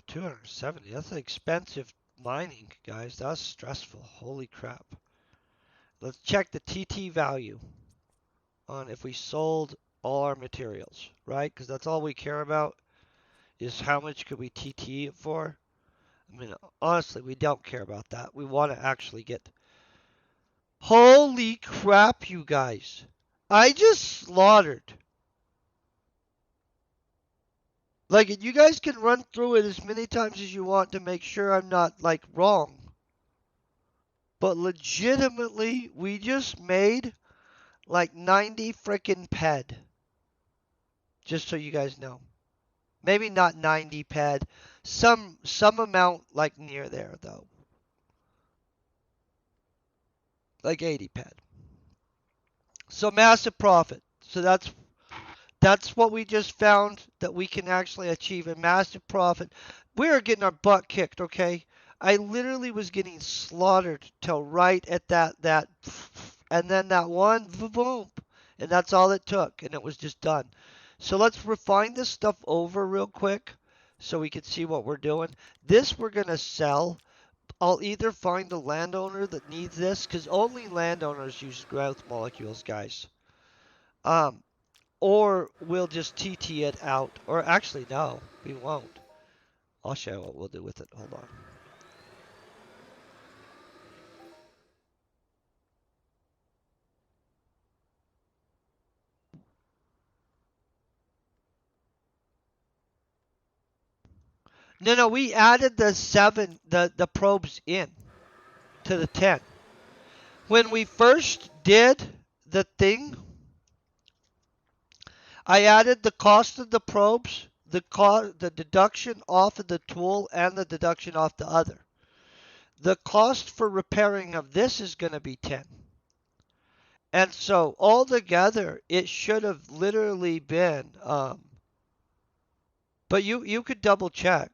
270. That's expensive mining, guys. That's stressful. Holy crap. Let's check the TT value on if we sold all our materials, right? Because that's all we care about is how much could we TT it for. I mean, honestly, we don't care about that. We want to actually get. Holy crap, you guys. I just slaughtered. Like, you guys can run through it as many times as you want to make sure I'm not, like, wrong. But legitimately, we just made like 90 frickin' ped. Just so you guys know. Maybe not 90 ped. Some amount like near there though. Like 80 ped. So massive profit. So that's what we just found, that we can actually achieve a massive profit. We are getting our butt kicked, okay? I literally was getting slaughtered till right at that and then that one boom, and that's all it took, and it was just done. So let's refine this stuff over real quick so we can see what we're doing. This we're gonna sell. I'll either find a landowner that needs this, because only landowners use growth molecules, guys. Um, or we'll just TT it out. Or actually, no, we won't. I'll show you what we'll do with it. Hold on. No, we added the probes in to the 10. When we first did the thing, I added the cost of the probes, the deduction off of the tool, and the deduction off the other. The cost for repairing of this is going to be 10. And so altogether, it should have literally been, but you could double check.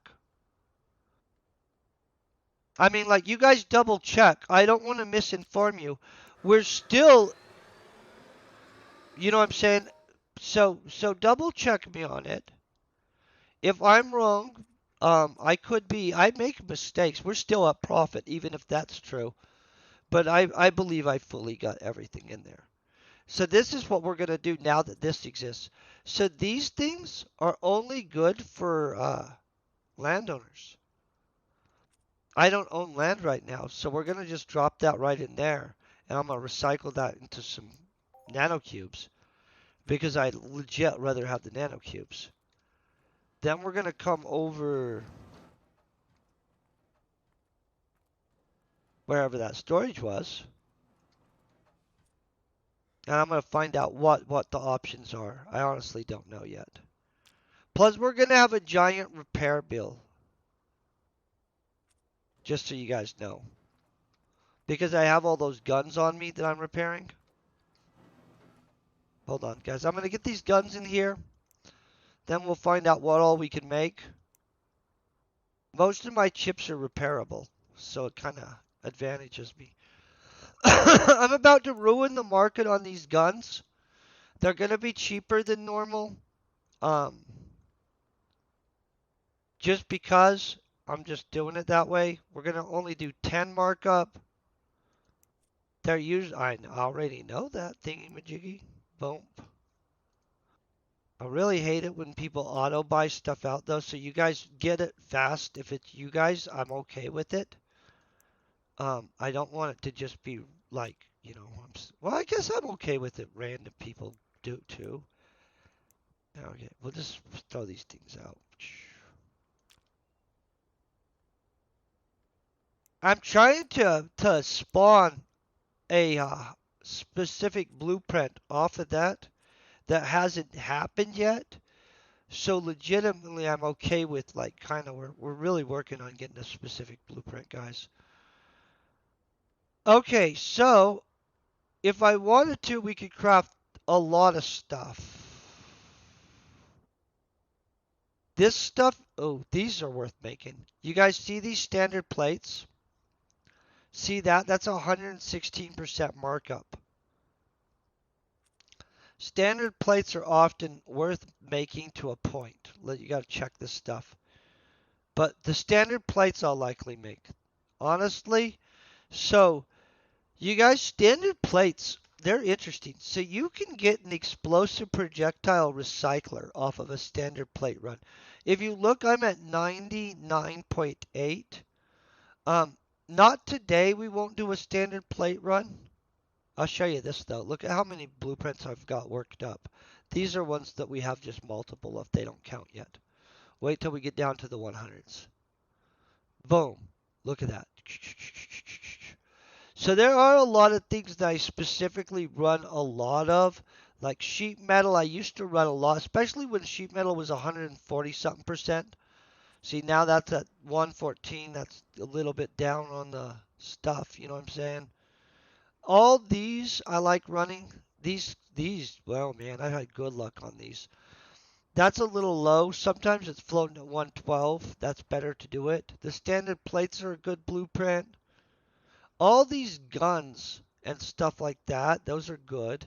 I mean, like, you guys double check. I don't want to misinform you. We're still, you know what I'm saying? So double check me on it. If I'm wrong, I could be. I make mistakes. We're still at profit, even if that's true. But I believe I fully got everything in there. So this is what we're gonna do now that this exists. So these things are only good for landowners. I don't own land right now, so we're gonna just drop that right in there, and I'm gonna recycle that into some nanocubes because I'd legit rather have the nanocubes. Then we're gonna come over wherever that storage was, and I'm gonna find out what the options are. I honestly don't know yet. Plus, we're gonna have a giant repair bill, just so you guys know, because I have all those guns on me that I'm repairing. Hold on, guys. I'm gonna get these guns in here. Then we'll find out what all we can make. Most of my chips are repairable, so it kind of advantages me. I'm about to ruin the market on these guns. They're going to be cheaper than normal. Um, just because I'm just doing it that way. We're going to only do 10 markup. They're usually, I already know that thingy majiggy. Boom. I really hate it when people auto buy stuff out though, so you guys get it fast. If it's you guys, I'm okay with it. I don't want it to just be like, well, I guess I'm okay with it. Random people do too. Okay, we'll just throw these things out. I'm trying to spawn. a specific blueprint off of that hasn't happened yet. So legitimately, I'm okay with like kind of we're really working on getting a specific blueprint, guys. Okay, so if I wanted to, we could craft a lot of stuff. This stuff, oh, these are worth making. You guys see these standard plates? See that? That's 116% markup. Standard plates are often worth making to a point. You got to check this stuff. But the standard plates I'll likely make. Honestly, so you guys, standard plates, they're interesting. So you can get an explosive projectile recycler off of a standard plate run. If you look, I'm at 99.8. Um, Not today, we won't do a standard plate run. I'll show you this though. Look at how many blueprints I've got worked up. These are ones that we have just multiple of. They don't count yet. Wait till we get down to the 100s. Boom. Look at that. So there are a lot of things that I specifically run a lot of. Like sheet metal, I used to run a lot, especially when sheet metal was 140 something percent. See, now that's at 114. That's a little bit down on the stuff. You know what I'm saying? All these I like running. Well, man, I've had good luck on these. That's a little low. Sometimes it's floating at 112. That's better to do it. The standard plates are a good blueprint. All these guns and stuff like that, those are good.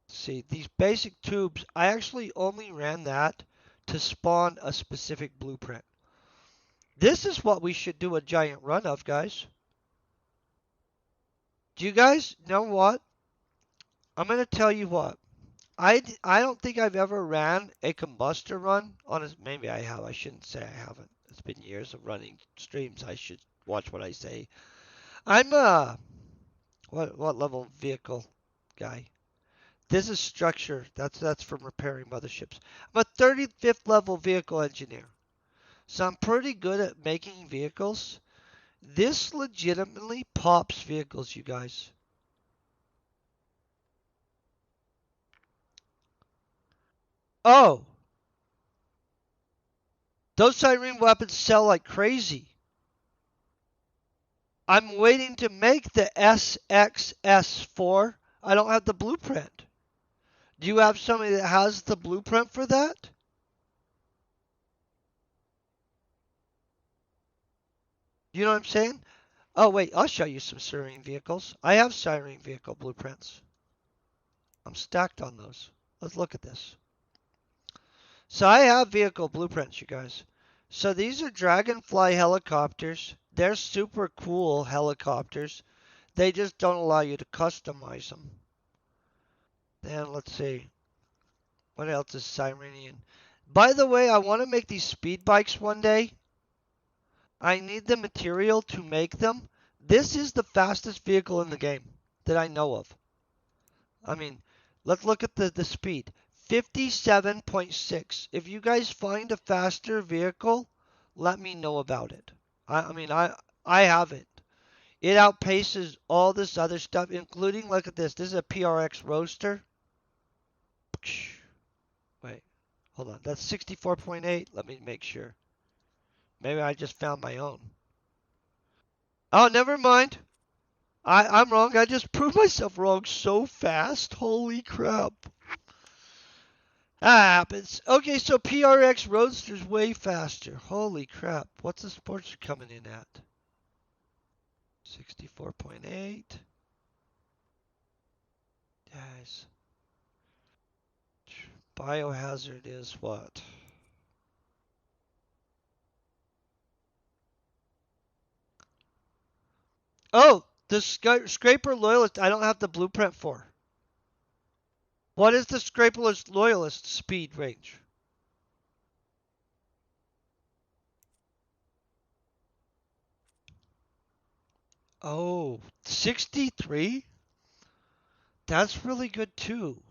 See, these basic tubes, I actually only ran that to spawn a specific blueprint. This is what we should do a giant run of, guys. Do you guys know what? I'm going to tell you what. I don't think I've ever ran a combustor run on a, maybe I have. I shouldn't say I haven't. It's been years of running streams. I should watch what I say. I'm a what level vehicle guy? This is structure. That's from repairing motherships. I'm a 35th level vehicle engineer. So I'm pretty good at making vehicles. This legitimately pops vehicles, you guys. Oh, those siren weapons sell like crazy. I'm waiting to make the SXS4. I don't have the blueprint. Do you have somebody that has the blueprint for that? You know what I'm saying? Oh, wait, I'll show you some siren vehicles. I have siren vehicle blueprints. I'm stacked on those. Let's look at this. So I have vehicle blueprints, you guys. So these are Dragonfly helicopters. They're super cool helicopters. They just don't allow you to customize them. And let's see. What else is Sirenian? By the way, I want to make these speed bikes one day. I need the material to make them. This is the fastest vehicle in the game that I know of. I mean, let's look at the speed. 57.6. If you guys find a faster vehicle, let me know about it. I have it. It outpaces all this other stuff, including, look at this. This is a PRX Roadster. Wait, hold on. That's 64.8. Let me make sure. Maybe I just found my own. Oh, never mind. I'm wrong. I just proved myself wrong so fast. Holy crap. That happens. Okay, so PRX Roadster's way faster. Holy crap. What's the Sportster coming in at? 64.8. Guys. Biohazard is what? Oh, the Scraper Loyalist I don't have the blueprint for. What is the Scraper Loyalist speed range? Oh, 63? That's really good too.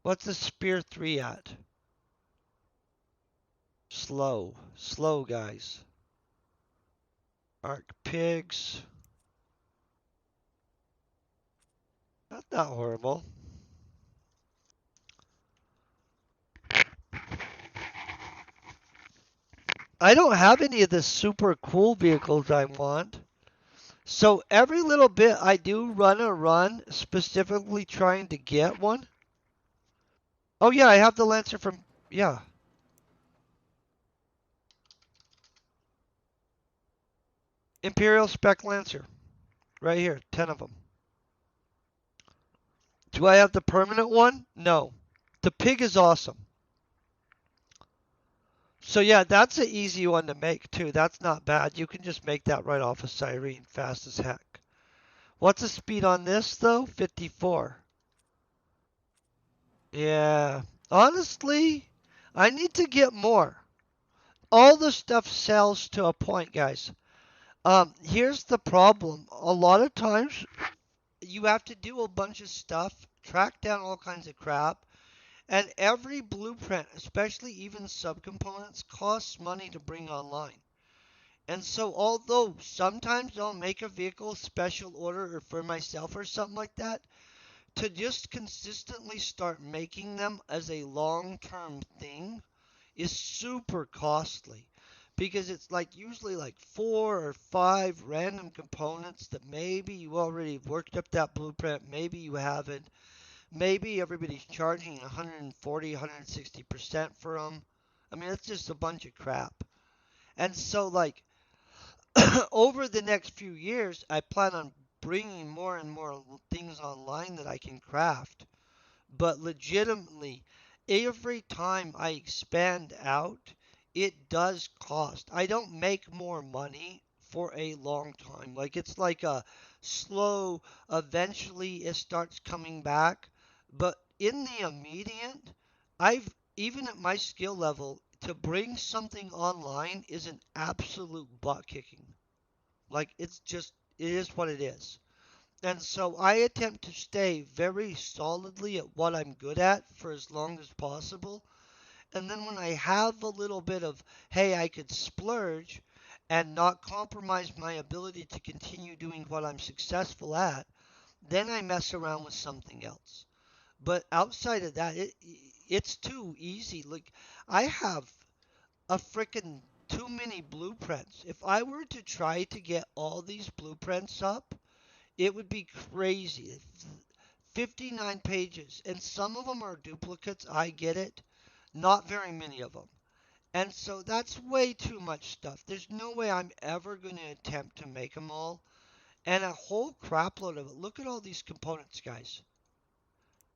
What's the Spear 3 at? Slow. Slow, guys. Arc Pigs. That's not horrible. I don't have any of the super cool vehicles I want. So every little bit I do run a run specifically trying to get one. Oh yeah, I have the Lancer from yeah, Imperial Spec Lancer right here, 10 of them. Do I have the permanent one? No. The pig is awesome. So yeah, that's an easy one to make too. That's not bad. You can just make that right off of Cyrene, fast as heck. What's the speed on this though? 54. Yeah. Honestly, I need to get more. All the stuff sells to a point, guys. Here's the problem. A lot of times you have to do a bunch of stuff, track down all kinds of crap, and every blueprint, especially even subcomponents, costs money to bring online. And so, although sometimes I'll make a vehicle special order or for myself or something like that, to just consistently start making them as a long term thing is super costly because it's like usually like 4 or 5 random components that maybe you already worked up that blueprint, maybe you haven't, maybe everybody's charging 140, 160% for them. I mean, it's just a bunch of crap. And so, like, over the next few years, I plan on bringing more and more things online that I can craft. But legitimately, every time I expand out, it does cost. I don't make more money for a long time. Like it's like a slow, eventually it starts coming back. But in the immediate, I've, even at my skill level, to bring something online is an absolute butt kicking. Like it's just, it is what it is. And so I attempt to stay very solidly at what I'm good at for as long as possible. And then when I have a little bit of, hey, I could splurge and not compromise my ability to continue doing what I'm successful at, then I mess around with something else. But outside of that, it's too easy. Like, I have a freaking too many blueprints. If I were to try to get all these blueprints up, it would be crazy. 59 pages, and some of them are duplicates. I get it. Not very many of them. And so that's way too much stuff. There's no way I'm ever going to attempt to make them all. And a whole crapload of it. Look at all these components, guys.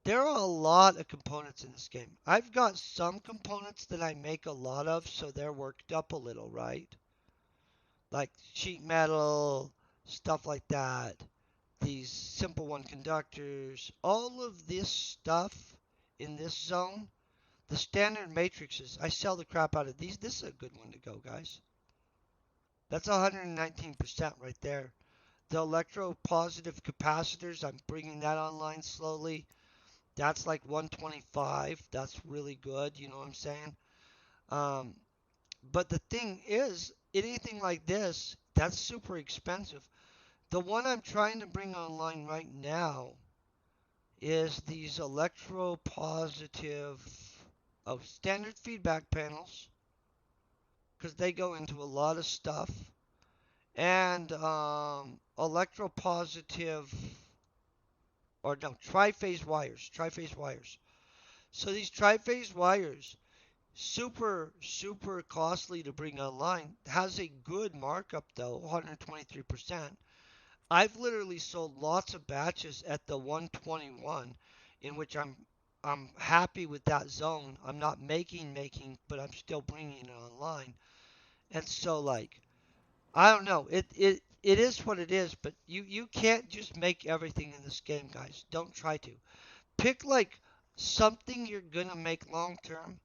There are a lot of components in this game. I've got some components that I make a lot of, so they're worked up a little, right? Like sheet metal, stuff like that. These simple one conductors, all of this stuff in this zone, the standard matrices, I sell the crap out of these. This is a good one to go, guys. That's 119% right there. The electropositive capacitors, I'm bringing that online slowly. That's like 125. That's really good, you know what I'm saying? Um, but the thing is, anything like this, that's super expensive. The one I'm trying to bring online right now is these electropositive standard feedback panels because they go into a lot of stuff and electropositive or no triphase wires. So these triphase wires, super costly to bring online, has a good markup though, 123%. I've literally sold lots of batches at the 121, in which I'm happy with that zone. I'm not making, but I'm still bringing it online. And so like I don't know, it is what it is. But you can't just make everything in this game, guys. Don't try to. Pick like something you're gonna make long term.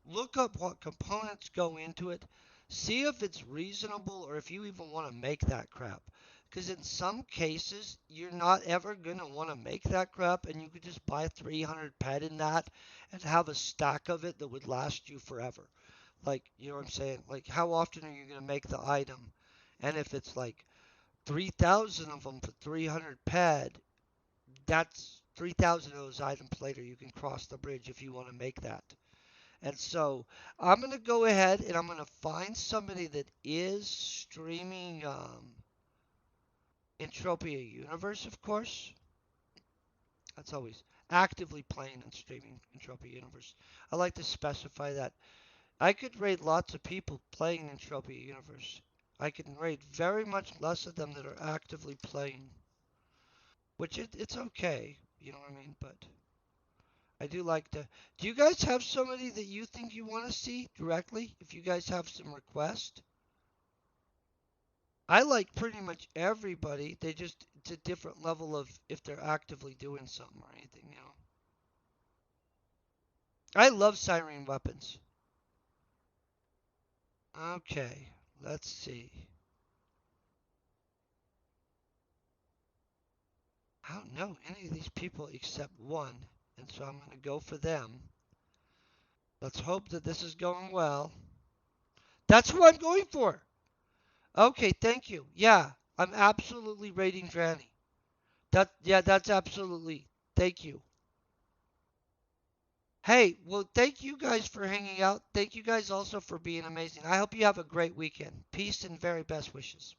Look up what components go into it. See if it's reasonable or if you even want to make that crap. Because in some cases, you're not ever going to want to make that crap, and you could just buy 300 pet in that and have a stack of it that would last you forever. Like, you know what I'm saying? Like, how often are you going to make the item? And if it's like 3,000 of them for 300 pet, that's 3,000 of those items later. You can cross the bridge if you want to make that. And so I'm going to go ahead and I'm going to find somebody that is streaming Entropia Universe, of course. That's always actively playing and streaming Entropia Universe. I like to specify that. I could rate lots of people playing Entropia Universe. I can rate very much less of them that are actively playing, which it's okay, you know what I mean? But I do like to. Do you guys have somebody that you think you want to see directly? If you guys have some requests, I like pretty much everybody. They just it's a different level of if they're actively doing something or anything, you know. I love siren weapons. Okay, let's see. I don't know any of these people except one, and so I'm going to go for them. Let's hope that this is going well. That's who I'm going for. Okay, thank you. Yeah, I'm absolutely rating Granny. That's absolutely. Thank you. Hey, well, thank you guys for hanging out. Thank you guys also for being amazing. I hope you have a great weekend. Peace and very best wishes.